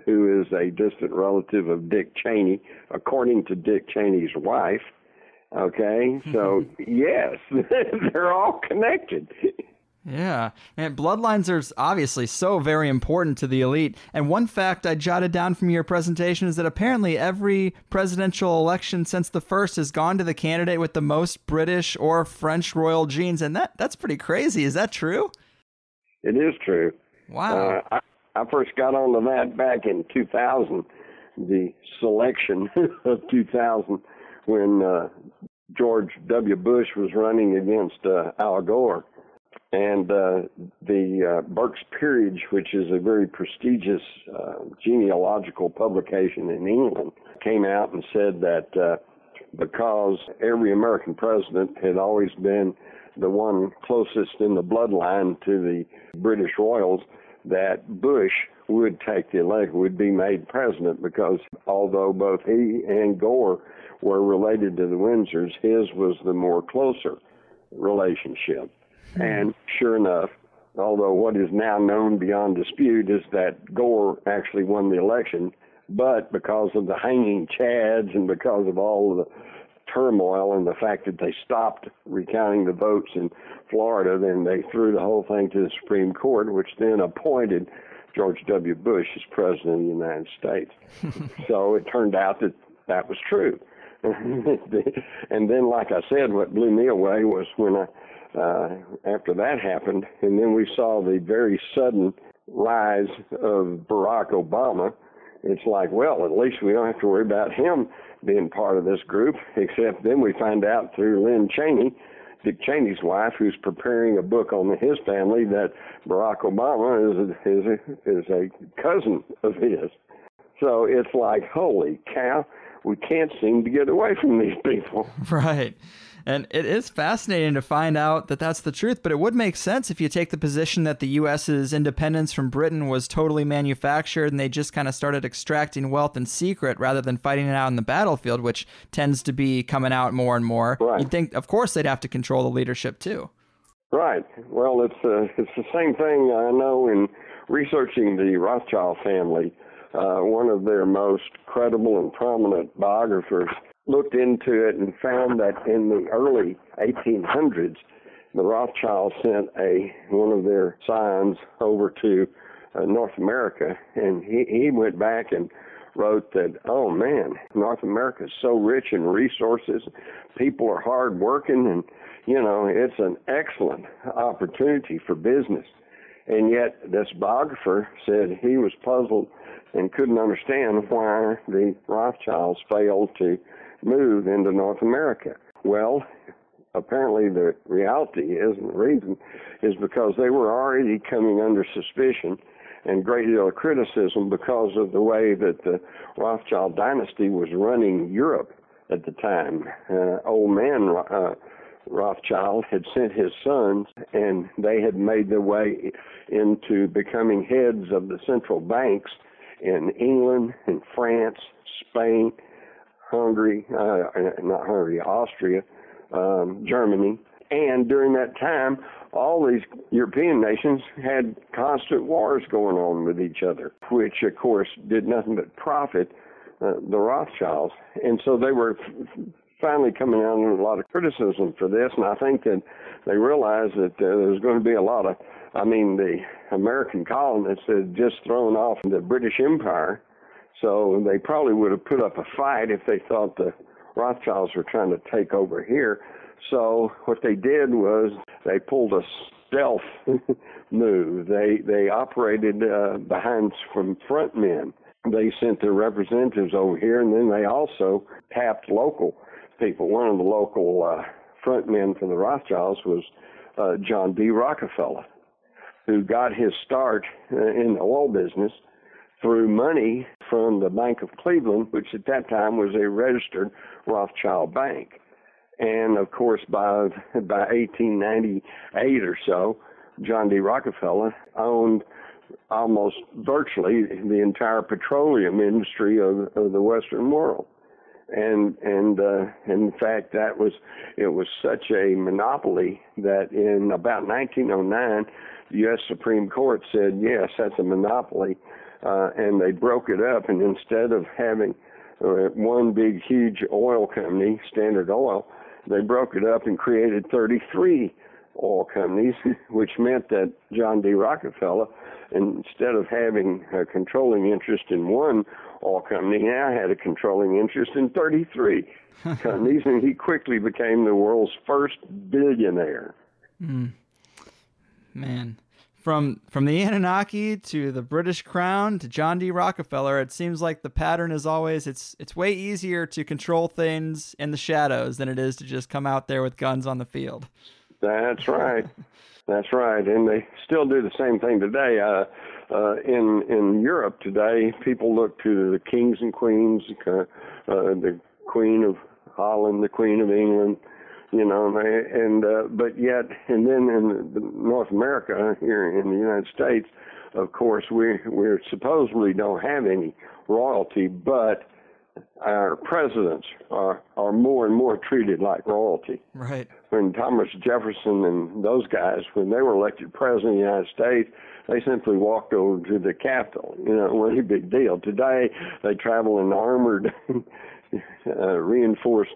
who is a distant relative of Dick Cheney, according to Dick Cheney's wife. Okay, so yes, they're all connected. Yeah, and bloodlines are obviously so very important to the elite. And one fact I jotted down from your presentation is that apparently every presidential election since the first has gone to the candidate with the most British or French royal genes, and that's pretty crazy. Is that true? It is true. Wow. I first got onto that back in 2000, the selection of 2000, when George W. Bush was running against Al Gore. And the Burke's Peerage, which is a very prestigious genealogical publication in England, came out and said that because every American president had always been the one closest in the bloodline to the British royals, that Bush would take the elect, would be made president, because although both he and Gore were related to the Windsors, his was the more closer relationship. And sure enough, although what is now known beyond dispute is that Gore actually won the election, but because of the hanging chads and because of all of the turmoil and the fact that they stopped recounting the votes in Florida, then they threw the whole thing to the Supreme Court, which then appointed George W. Bush as president of the United States. So it turned out that that was true. And then, like I said, what blew me away was when after that happened, and then we saw the very sudden rise of Barack Obama. It's like, well, at least we don't have to worry about him being part of this group, except then we find out through Lynn Cheney, Dick Cheney's wife, who's preparing a book on his family, that Barack Obama is a cousin of his. So it's like, holy cow, we can't seem to get away from these people. Right. And it is fascinating to find out that that's the truth, but it would make sense if you take the position that the U.S.'s independence from Britain was totally manufactured and they just kind of started extracting wealth in secret rather than fighting it out in the battlefield, which tends to be coming out more and more. Right. You'd think, of course, they'd have to control the leadership, too. Right. Well, it's the same thing I know in researching the Rothschild family. One of their most credible and prominent biographers looked into it and found that in the early 1800s, the Rothschilds sent one of their scions over to North America, and he went back and wrote that, oh man, North America is so rich in resources, people are hard working, and it's an excellent opportunity for business. And yet this biographer said he was puzzled and couldn't understand why the Rothschilds failed to move into North America. Well, apparently the reality is, and the reason is because they were already coming under suspicion and great deal of criticism because of the way that the Rothschild dynasty was running Europe at the time. Old man Rothschild had sent his sons, and they had made their way into becoming heads of the central banks in England, in France, Spain, Austria, Germany. And during that time, all these European nations had constant wars going on with each other, which, of course, did nothing but profit the Rothschilds. And so they were finally coming out under a lot of criticism for this, and I think that they realized that there was going to be a lot of, the American colonists had just thrown off the British Empire, so they probably would have put up a fight if they thought the Rothschilds were trying to take over here. So what they did was they pulled a stealth move. They operated behind from front men. They sent their representatives over here, and then they also tapped local people. One of the local front men for the Rothschilds was John D. Rockefeller, who got his start in the oil business through money from the Bank of Cleveland, which at that time was a registered Rothschild bank. And, of course, by 1898 or so, John D. Rockefeller owned almost virtually the entire petroleum industry of the Western world. And in fact, it was such a monopoly that in about 1909, the U.S. Supreme Court said, yes, that's a monopoly, and they broke it up. And instead of having one big, huge oil company, Standard Oil, they broke it up and created 33 oil companies, which meant that John D. Rockefeller, instead of having a controlling interest in one oil company, now had a controlling interest in 33 companies, and he quickly became the world's first billionaire. Man. From the Anunnaki to the British Crown to John D. Rockefeller, it seems like the pattern is always it's way easier to control things in the shadows than it is to just come out there with guns on the field. That's right. That's right. And they still do the same thing today. In Europe today, people look to the kings and queens, the Queen of Holland, the Queen of England, you know, but yet, and then in North America, here in the United States, of course, we supposedly don't have any royalty, but our presidents are more and more treated like royalty. Right. When Thomas Jefferson and those guys, when they were elected president of the United States, they simply walked over to the Capitol. You know, it wasn't a big deal. Today, they travel in armored, reinforced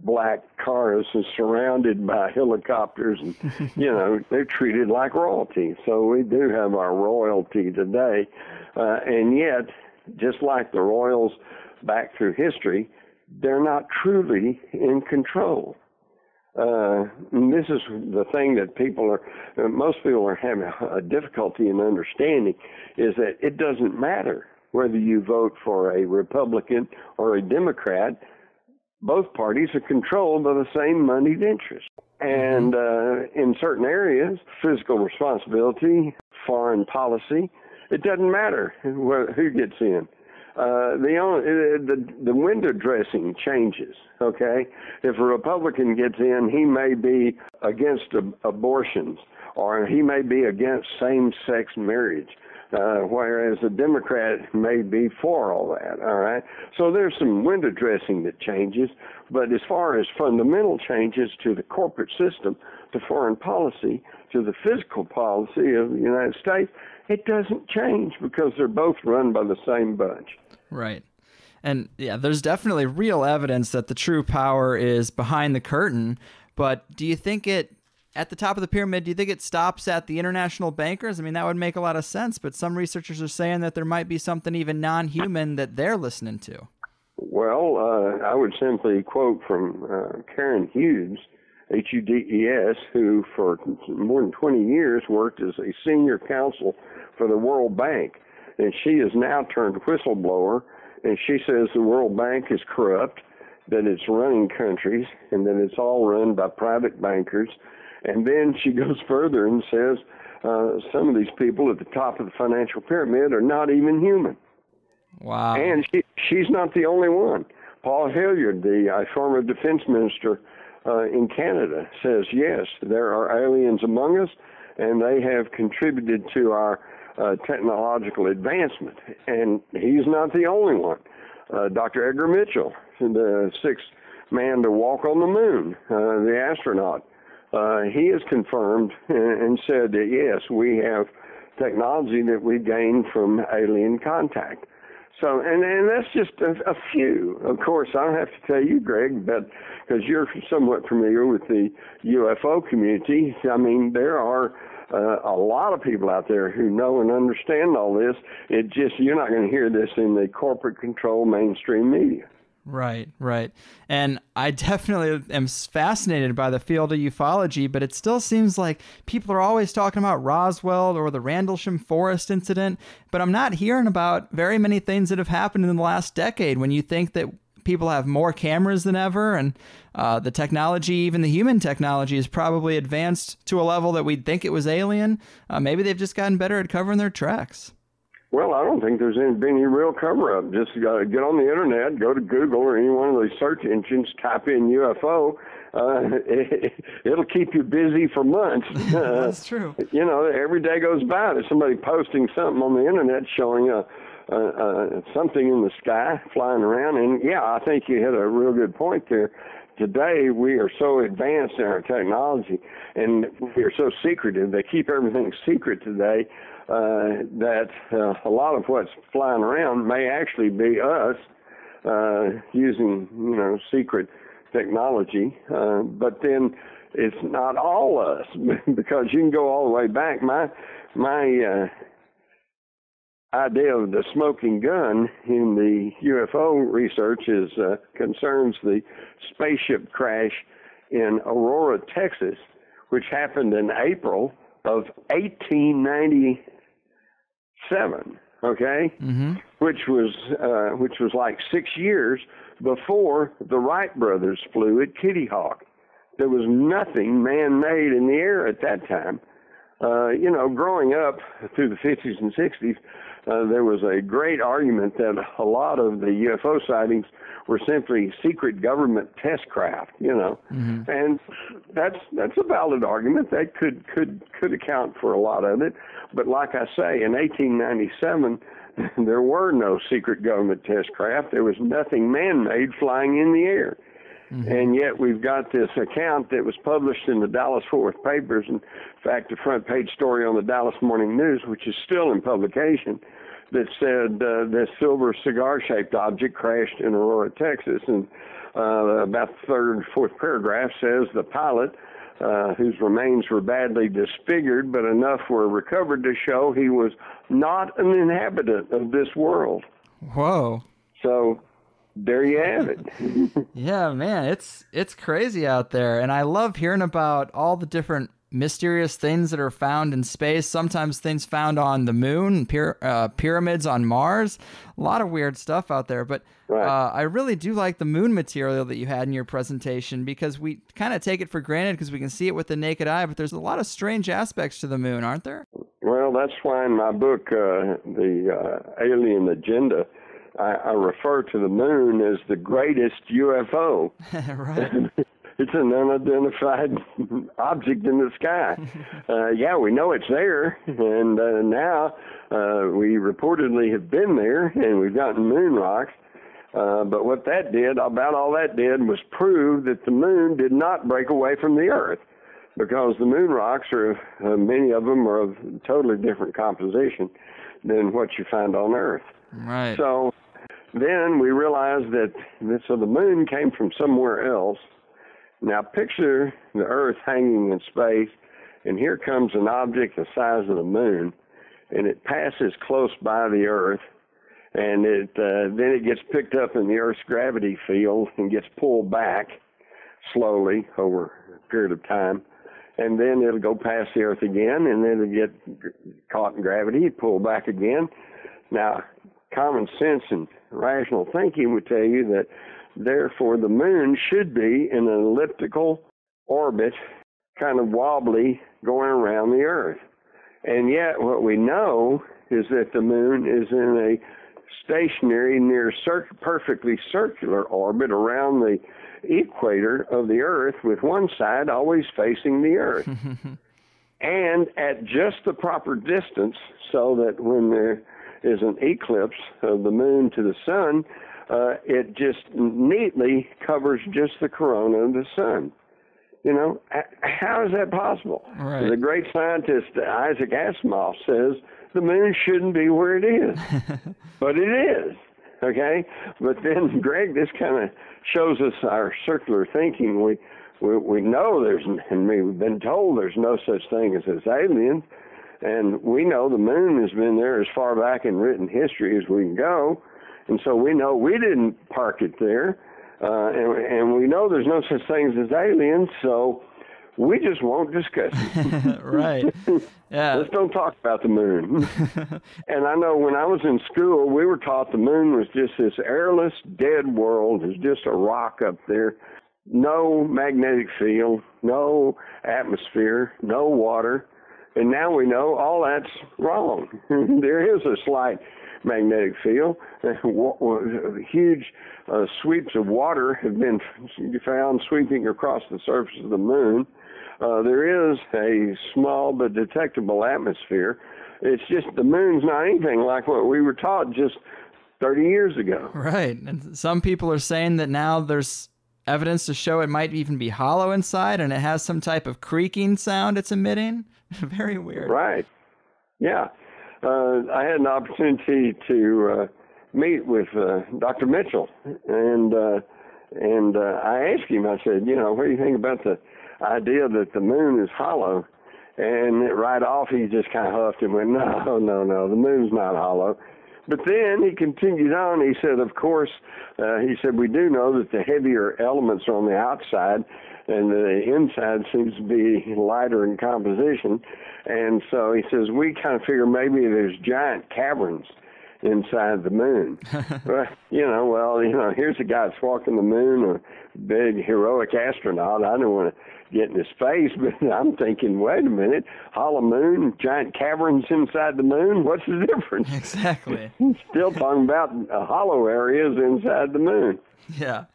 black cars and surrounded by helicopters, and you know, they're treated like royalty. So we do have our royalty today, and yet, just like the royals back through history, they're not truly in control. And this is the thing that most people are having a difficulty in understanding, is that it doesn't matter whether you vote for a Republican or a Democrat. Both parties are controlled by the same moneyed interest. And in certain areas, fiscal responsibility, foreign policy, it doesn't matter who gets in. The window dressing changes, okay? If a Republican gets in, he may be against abortions, or he may be against same-sex marriage, whereas a Democrat may be for all that, all right? So there's some window dressing that changes, but as far as fundamental changes to the corporate system, to foreign policy, to the fiscal policy of the United States, it doesn't change because they're both run by the same bunch. Right. And yeah, there's definitely real evidence that the true power is behind the curtain, but do you think at the top of the pyramid, do you think it stops at the international bankers? I mean, that would make a lot of sense, but some researchers are saying that there might be something even non-human that they're listening to. Well, I would simply quote from Karen Hughes, Huddes, who for more than 20 years worked as a senior counsel for the World Bank. And she is now turned whistleblower, and she says the World Bank is corrupt, that it's running countries, and that it's all run by private bankers. And then she goes further and says some of these people at the top of the financial pyramid are not even human. Wow. And she's not the only one. Paul Hilliard, the former defense minister in Canada, says, yes, there are aliens among us, and they have contributed to our technological advancement. And he's not the only one. Dr. Edgar Mitchell, the sixth man to walk on the moon, the astronaut, he has confirmed and said that, yes, we have technology that we gained from alien contact. So, and that's just a few. Of course, I don't have to tell you, Greg, but because you're somewhat familiar with the UFO community, I mean, there are a lot of people out there who know and understand all this. You're not going to hear this in the corporate control mainstream media. Right, right. And I definitely am fascinated by the field of ufology, but it still seems like people are always talking about Roswell or the Rendlesham Forest incident, but I'm not hearing about very many things that have happened in the last decade when you think that people have more cameras than ever, and the technology, even the human technology, is probably advanced to a level that we'd think it was alien. Maybe they've just gotten better at covering their tracks. Well, I don't think there's been any real cover-up. Just get on the internet, go to Google or any one of these search engines, type in UFO. It'll keep you busy for months. That's true. You know, every day goes by, there's somebody posting something on the internet showing something in the sky flying around. And yeah, I think you hit a real good point there. Today, we are so advanced in our technology, and we are so secretive. They keep everything secret today. That a lot of what's flying around may actually be us using, secret technology. But then it's not all us, because you can go all the way back. My idea of the smoking gun in the UFO research concerns the spaceship crash in Aurora, Texas, which happened in April of 1897. Okay, which was like 6 years before the Wright brothers flew at Kitty Hawk. There was nothing man-made in the air at that time. Growing up through the 50s and 60s, there was a great argument that a lot of the UFO sightings were simply secret government test craft, and that's a valid argument. That could account for a lot of it. But like I say, in 1897, there were no secret government test craft. There was nothing man-made flying in the air. And yet we've got this account that was published in the Dallas-Fort Worth papers. In fact, the front page story on the Dallas Morning News, which is still in publication, that said this silver cigar-shaped object crashed in Aurora, Texas. And about the third and fourth paragraph says the pilot, whose remains were badly disfigured, but enough were recovered to show he was not an inhabitant of this world. Whoa. So there you have it. Yeah, man, it's crazy out there. And I love hearing about all the different mysterious things that are found in space. Sometimes things found on the moon, pyramids on Mars. A lot of weird stuff out there. But right. I really do like the moon material that you had in your presentation, because we kind of take it for granted because we can see it with the naked eye. But there's a lot of strange aspects to the moon, aren't there? Well, that's why in my book, The Alien Agenda, I refer to the moon as the greatest UFO. Right. It's an unidentified object in the sky. Yeah, we know it's there, and now we reportedly have been there, and we've gotten moon rocks. But what that did, about all that did, was prove that the moon did not break away from the Earth, because the moon rocks are, many of them are of totally different composition than what you find on Earth. Right. So then we realized that the moon came from somewhere else. Now picture the Earth hanging in space, and here comes an object the size of the moon, and it passes close by the Earth, and then it gets picked up in the Earth's gravity field and gets pulled back slowly over a period of time, and then it'll go past the Earth again, and then it'll get caught in gravity, pull back again. Now, common sense and rational thinking would tell you that therefore the moon should be in an elliptical orbit, kind of wobbly, going around the Earth. And yet what we know is that the moon is in a stationary, perfectly circular orbit around the equator of the Earth, with one side always facing the Earth. And at just the proper distance, so that when there is an eclipse of the moon to the sun, it just neatly covers just the corona of the sun. How is that possible? Right. The great scientist Isaac Asimov says the moon shouldn't be where it is, but it is. Okay, but then Greg, this kind of shows us our circular thinking. We know and we've been told there's no such thing as aliens, and we know the moon has been there as far back in written history as we can go. And so we know we didn't park it there. And we know there's no such things as aliens, so we just won't discuss it. Right. Yeah. Let's don't talk about the moon. And I know when I was in school, we were taught the moon was just this airless, dead world. It's just a rock up there. No magnetic field, no atmosphere, no water. And now we know all that's wrong. There is a slight magnetic field. Huge sweeps of water have been found sweeping across the surface of the moon. There is a small but detectable atmosphere. It's just the moon's not anything like what we were taught just 30 years ago. Right. And some people are saying that now there's evidence to show it might even be hollow inside, and it has some type of creaking sound it's emitting. Very weird. Right. Yeah. I had an opportunity to meet with Dr. Mitchell, and I asked him, I said, what do you think about the idea that the moon is hollow? And right off, he just kind of huffed and went, no, the moon's not hollow. But then he continued on. He said, of course, we do know that the heavier elements are on the outside, and the inside seems to be lighter in composition. And so he says, we kind of figure maybe there's giant caverns inside the moon. But, here's a guy that's walking the moon, a big heroic astronaut. I don't want to get in his face, but I'm thinking, wait a minute, hollow moon, giant caverns inside the moon, what's the difference? Exactly. Still talking about hollow areas inside the moon. Yeah.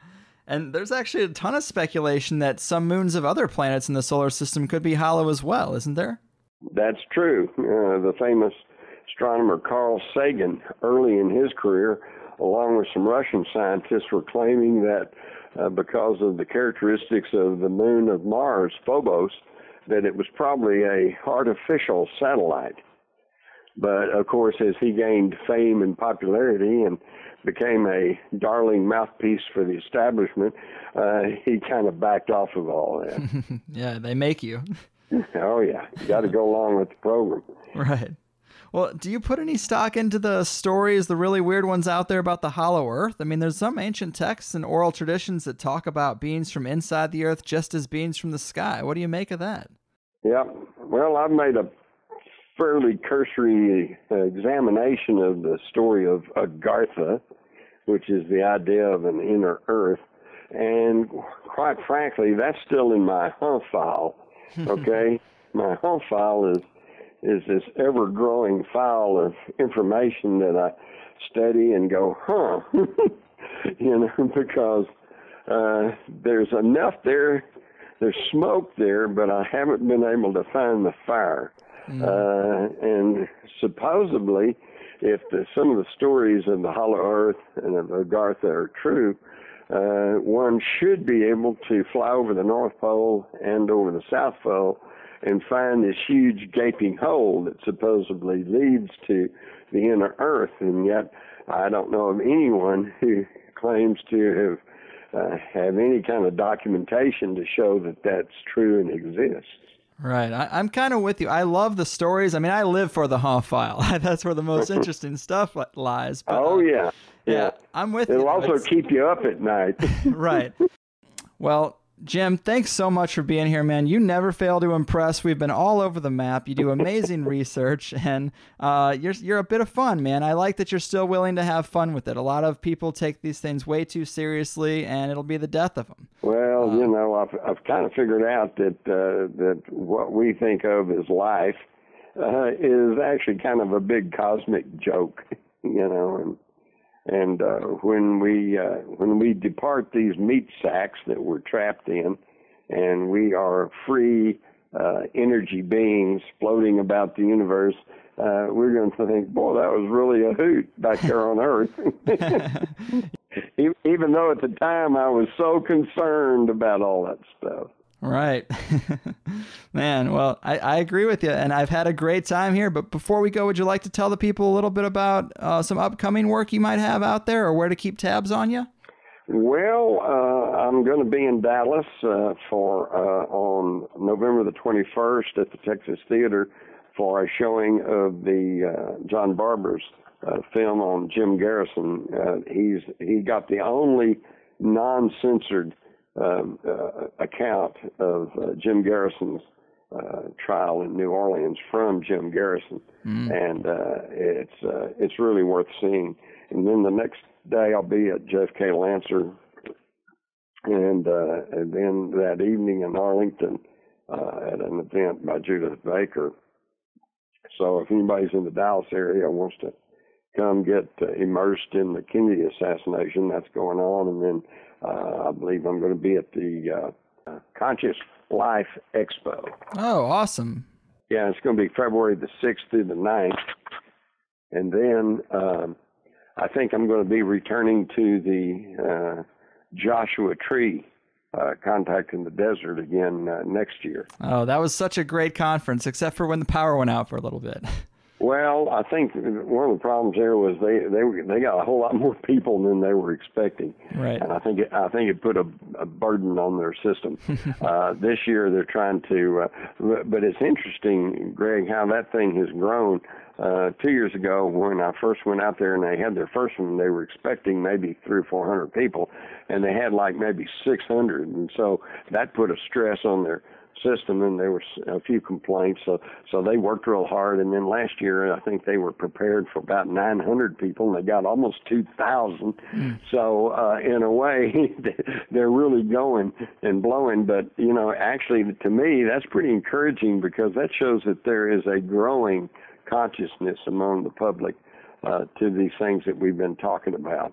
And there's actually a ton of speculation that some moons of other planets in the solar system could be hollow as well, isn't there? That's true. The famous astronomer Carl Sagan, early in his career, along with some Russian scientists, were claiming that because of the characteristics of the moon of Mars, Phobos, that it was probably a artificial satellite. But, of course, as he gained fame and popularity and became a darling mouthpiece for the establishment, he kind of backed off of all that. Yeah, they make you. Oh, yeah. You got to go along with the program. Right. Well, do you put any stock into the stories, the really weird ones out there about the hollow Earth? I mean, there's some ancient texts and oral traditions that talk about beings from inside the Earth just as beings from the sky. What do you make of that? Yeah. Well, I've made a fairly cursory examination of the story of Agartha, which is the idea of an inner Earth. And quite frankly, that's still in my humph file. Okay? My humph file is this ever-growing file of information that I study and go, because there's enough there, there's smoke there, but I haven't been able to find the fire. And supposedly, if some of the stories of the Hollow Earth and of Agartha are true, one should be able to fly over the North Pole and over the South Pole and find this huge gaping hole that supposedly leads to the inner Earth. And yet, I don't know of anyone who claims to have any kind of documentation to show that that's true and exists. Right. I'm kind of with you. I love the stories. I mean, I live for the Humph file. That's where the most interesting stuff lies. But, yeah, I'm with you. It'll also keep you up at night. Right. Well, Jim, thanks so much for being here, man. You never fail to impress. We've been all over the map. You do amazing research, and you're a bit of fun, man. I like that you're still willing to have fun with it. A lot of people take these things way too seriously, and it'll be the death of them. Well, I've kind of figured out that what we think of as life is actually kind of a big cosmic joke, And when we depart these meat sacks that we're trapped in, and we are free energy beings floating about the universe, we're going to think, boy, that was really a hoot back there on Earth. Even though at the time I was so concerned about all that stuff. Right. Man, well, I agree with you, and I've had a great time here. But before we go, would you like to tell the people a little bit about some upcoming work you might have out there, or where to keep tabs on you? Well, I'm going to be in Dallas on November the 21st at the Texas Theater for a showing of the John Barber's film on Jim Garrison. He got the only non-censored account of Jim Garrison's trial in New Orleans from Jim Garrison, and it's really worth seeing. And then the next day I'll be at JFK Lancer, and then that evening in Arlington at an event by Judith Baker. So if anybody's in the Dallas area wants to come get immersed in the Kennedy assassination, that's going on. And then I believe I'm going to be at the Conscious Life Expo. Oh, awesome. Yeah, it's going to be February the 6th through the 9th. And then I think I'm going to be returning to the Joshua Tree Contact in the Desert again next year. Oh, that was such a great conference, except for when the power went out for a little bit. Well, I think one of the problems there was they got a whole lot more people than they were expecting, right? And I think it put a burden on their system. This year they're trying to, but it's interesting, Greg, how that thing has grown. 2 years ago, when I first went out there and they had their first one, they were expecting maybe 300 or 400 people, and they had like maybe 600, and so that put a stress on their system, and there were a few complaints, so they worked real hard. And then last year I think they were prepared for about 900 people, and they got almost 2,000. So in a way they're really going and blowing. But actually to me that's pretty encouraging, because that shows that there is a growing consciousness among the public to these things that we've been talking about.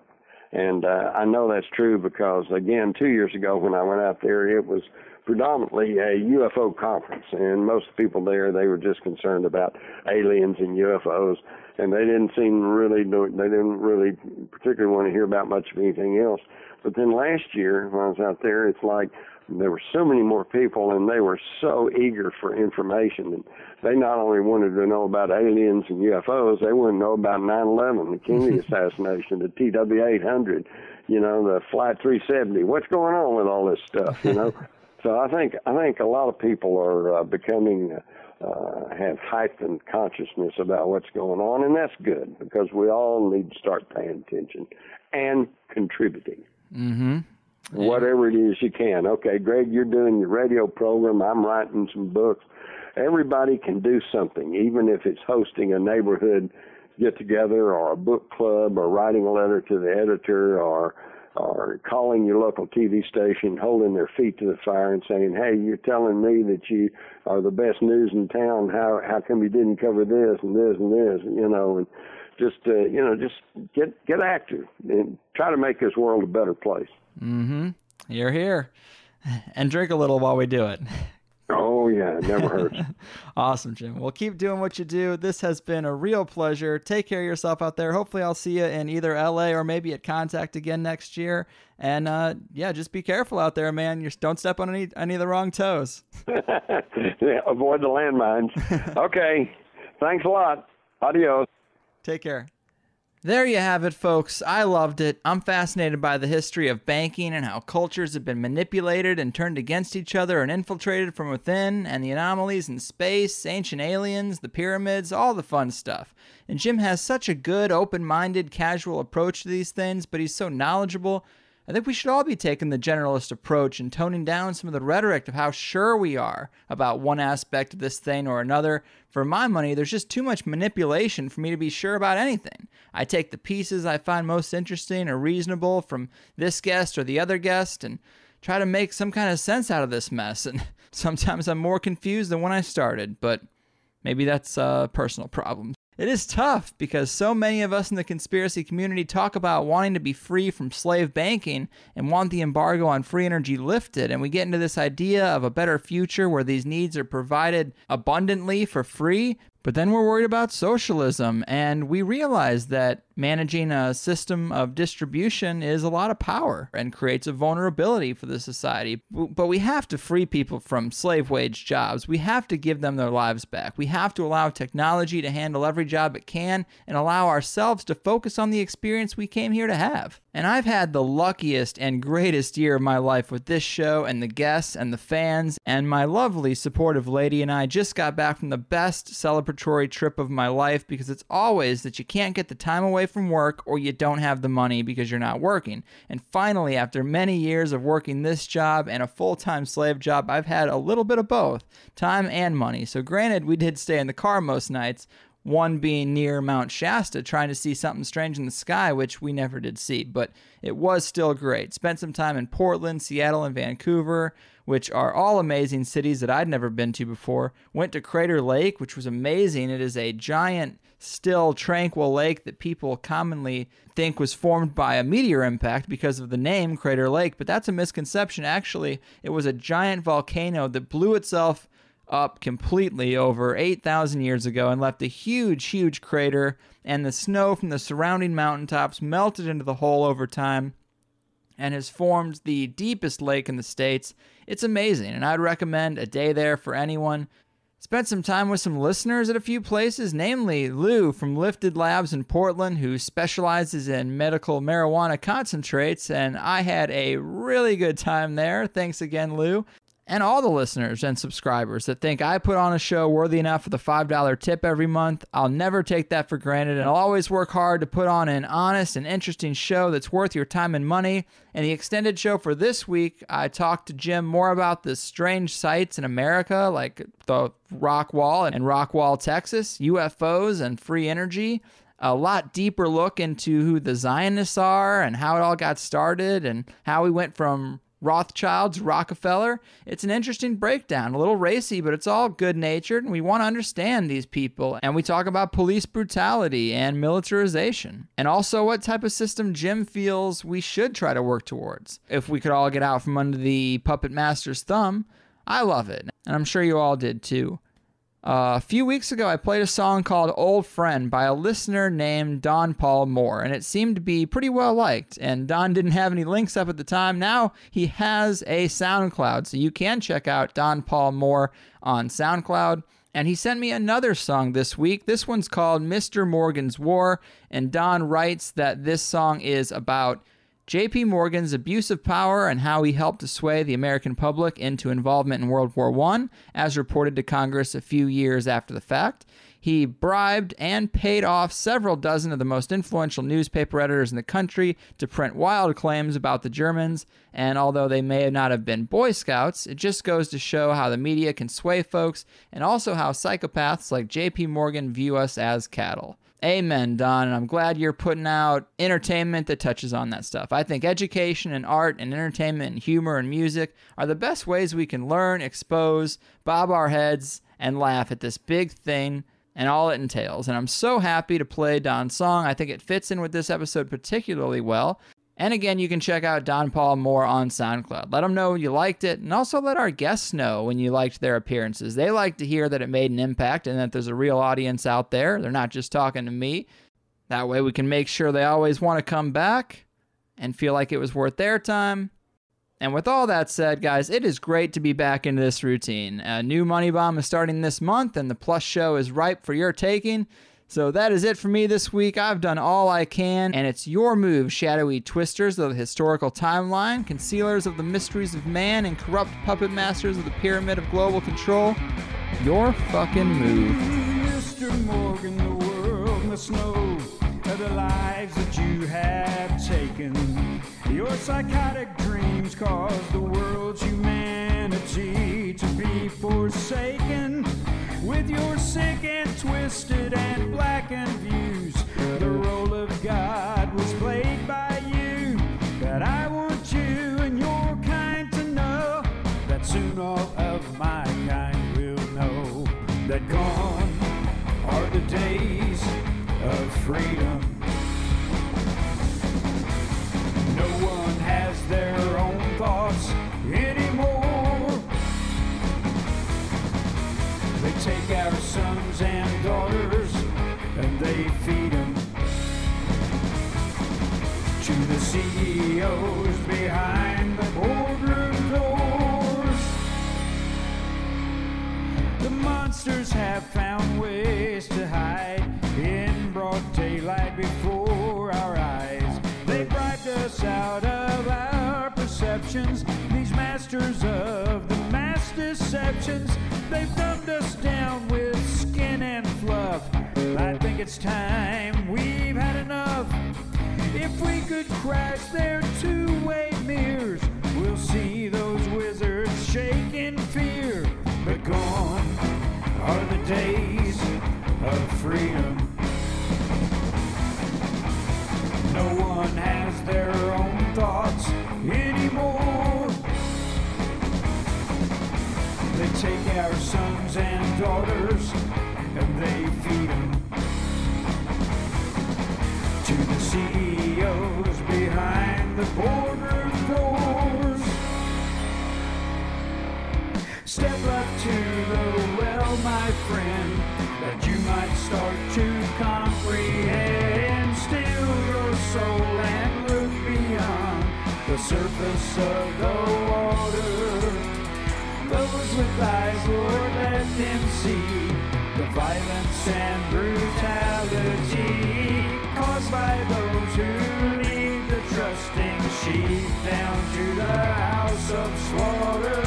And I know that's true because, again, 2 years ago when I went out there, it was predominantly a UFO conference, and most people there, they were just concerned about aliens and UFOs, and they didn't really particularly want to hear about much of anything else. But then last year when I was out there, it's like there were so many more people, and they were so eager for information. And they not only wanted to know about aliens and UFOs, they wanted to know about 9/11, the Kennedy assassination, the TW-800, the Flight 370. What's going on with all this stuff, So I think a lot of people are becoming have heightened consciousness about what's going on, and that's good, because we all need to start paying attention and contributing. Mm-hmm. Whatever it is you can. Okay, Greg, you're doing your radio program. I'm writing some books. Everybody can do something, even if it's hosting a neighborhood get-together or a book club or writing a letter to the editor or calling your local TV station, holding their feet to the fire and saying, hey, you're telling me that you are the best news in town. How come you didn't cover this and this and this, and just get active and try to make this world a better place. Mm-hmm. You're here. And drink a little while we do it. Oh, yeah, it never hurts. Awesome, Jim. Well, keep doing what you do. This has been a real pleasure. Take care of yourself out there. Hopefully I'll see you in either LA or maybe at Contact again next year. And, just be careful out there, man. Don't step on any of the wrong toes. Yeah, avoid the landmines. Okay. Thanks a lot. Adios. Take care. There you have it, folks. I loved it. I'm fascinated by the history of banking and how cultures have been manipulated and turned against each other and infiltrated from within, and the anomalies in space, ancient aliens, the pyramids, all the fun stuff. And Jim has such a good, open-minded, casual approach to these things, but he's so knowledgeable. I think we should all be taking the generalist approach and toning down some of the rhetoric of how sure we are about one aspect of this thing or another. For my money, there's just too much manipulation for me to be sure about anything. I take the pieces I find most interesting or reasonable from this guest or the other guest and try to make some kind of sense out of this mess. And sometimes I'm more confused than when I started, but maybe that's a personal problem. It is tough because so many of us in the conspiracy community talk about wanting to be free from slave banking and want the embargo on free energy lifted, and we get into this idea of a better future where these needs are provided abundantly for free, but then we're worried about socialism, and we realize that managing a system of distribution is a lot of power and creates a vulnerability for the society. But we have to free people from slave wage jobs. We have to give them their lives back. We have to allow technology to handle every job it can and allow ourselves to focus on the experience we came here to have. And I've had the luckiest and greatest year of my life with this show and the guests and the fans, and my lovely supportive lady and I just got back from the best celebratory trip of my life, because it's always that you can't get the time away from work or you don't have the money because you're not working. And finally, after many years of working this job and a full-time slave job, I've had a little bit of both, time and money. So granted, we did stay in the car most nights, one being near Mount Shasta, trying to see something strange in the sky, which we never did see, but it was still great. Spent some time in Portland, Seattle, and Vancouver, which are all amazing cities that I'd never been to before. Went to Crater Lake, which was amazing. It is a giant, still, tranquil lake that people commonly think was formed by a meteor impact because of the name Crater Lake, but that's a misconception. Actually, it was a giant volcano that blew itself up completely over 8,000 years ago and left a huge crater, and the snow from the surrounding mountaintops melted into the hole over time and has formed the deepest lake in the States. It's amazing, and I'd recommend a day there for anyone. Spent some time with some listeners at a few places, namely Lou from Lifted Labs in Portland, who specializes in medical marijuana concentrates, and I had a really good time there. Thanks again, Lou. And all the listeners and subscribers that think I put on a show worthy enough of the $5 tip every month. I'll never take that for granted, and I'll always work hard to put on an honest and interesting show that's worth your time and money. In the extended show for this week, I talked to Jim more about the strange sights in America, like the Rock Wall in Rockwall, Texas, UFOs and free energy. A lot deeper look into who the Zionists are and how it all got started and how we went from Rothschilds, Rockefeller. It's an interesting breakdown, a little racy, but it's all good-natured, and we want to understand these people. And we talk about police brutality and militarization, and also what type of system Jim feels we should try to work towards. If we could all get out from under the puppet master's thumb, I love it, and I'm sure you all did too. A few weeks ago, I played a song called Old Friend by a listener named Don Paul Moore, and it seemed to be pretty well liked, and Don didn't have any links up at the time. Now he has a SoundCloud, so you can check out Don Paul Moore on SoundCloud. And he sent me another song this week. This one's called Mr. Morgan's War, and Don writes that this song is about J.P. Morgan's abuse of power and how he helped to sway the American public into involvement in World War I, as reported to Congress a few years after the fact. He bribed and paid off several dozen of the most influential newspaper editors in the country to print wild claims about the Germans, and although they may not have been Boy Scouts, it just goes to show how the media can sway folks, and also how psychopaths like J.P. Morgan view us as cattle. Amen, Don, and I'm glad you're putting out entertainment that touches on that stuff. I think education and art and entertainment and humor and music are the best ways we can learn, expose, bob our heads, and laugh at this big thing and all it entails. And I'm so happy to play Don's song. I think it fits in with this episode particularly well. And again, you can check out Don Paul Moore on SoundCloud. Let them know you liked it, and also let our guests know when you liked their appearances. They like to hear that it made an impact and that there's a real audience out there. They're not just talking to me. That way we can make sure they always want to come back and feel like it was worth their time. And with all that said, guys, it is great to be back into this routine. A new Money Bomb is starting this month, and the Plus show is ripe for your taking. So that is it for me this week. I've done all I can, and it's your move, shadowy twisters of the historical timeline, concealers of the mysteries of man, and corrupt puppet masters of the pyramid of global control. Your fucking move. Mr. Morgan, the world must know the lives that you have taken. Your psychotic dreams cause the world's humanity to be forsaken. With your sick and twisted and blackened views, the role of God was played by you. But I want you and your kind to know that soon all of my kind will know that gone are the days of freedom. No one has their own thoughts anymore. They take our sons and daughters and they feed them to the CEOs behind the boardroom doors. The monsters have found ways to hide in broad daylight before our eyes. They bribed us perceptions, these masters of the mass deceptions, they've dumbed us down with skin and fluff. I think it's time we've had enough. If we could crash their two-way mirrors, we'll see those wizards shake in fear. But gone are the days of freedom. No one has their own thoughts anymore. They take our sons and daughters and they feed them to the CEOs behind the boardroom doors. Step up to the well, my friend, that you might start to comprehend. Still your soul and look beyond the surface of the water. Those with eyes, Lord, let them see the violence and brutality caused by those who lead the trusting sheep down to the house of slaughter.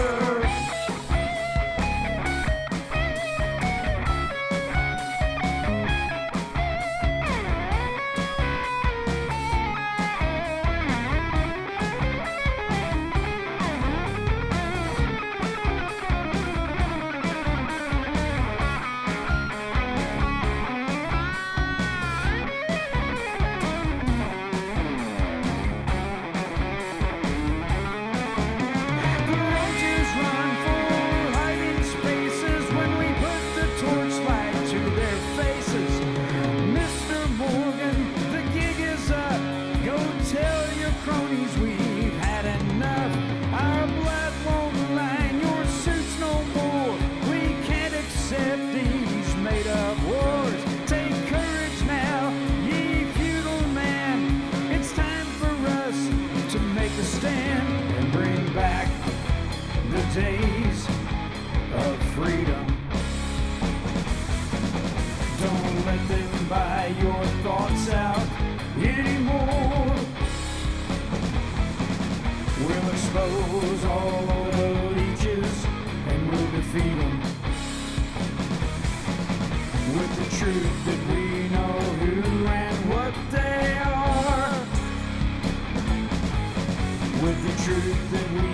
Days of freedom. Don't let them buy your thoughts out anymore. We'll expose all the leeches and we'll defeat them with the truth that we know who and what they are. With the truth that we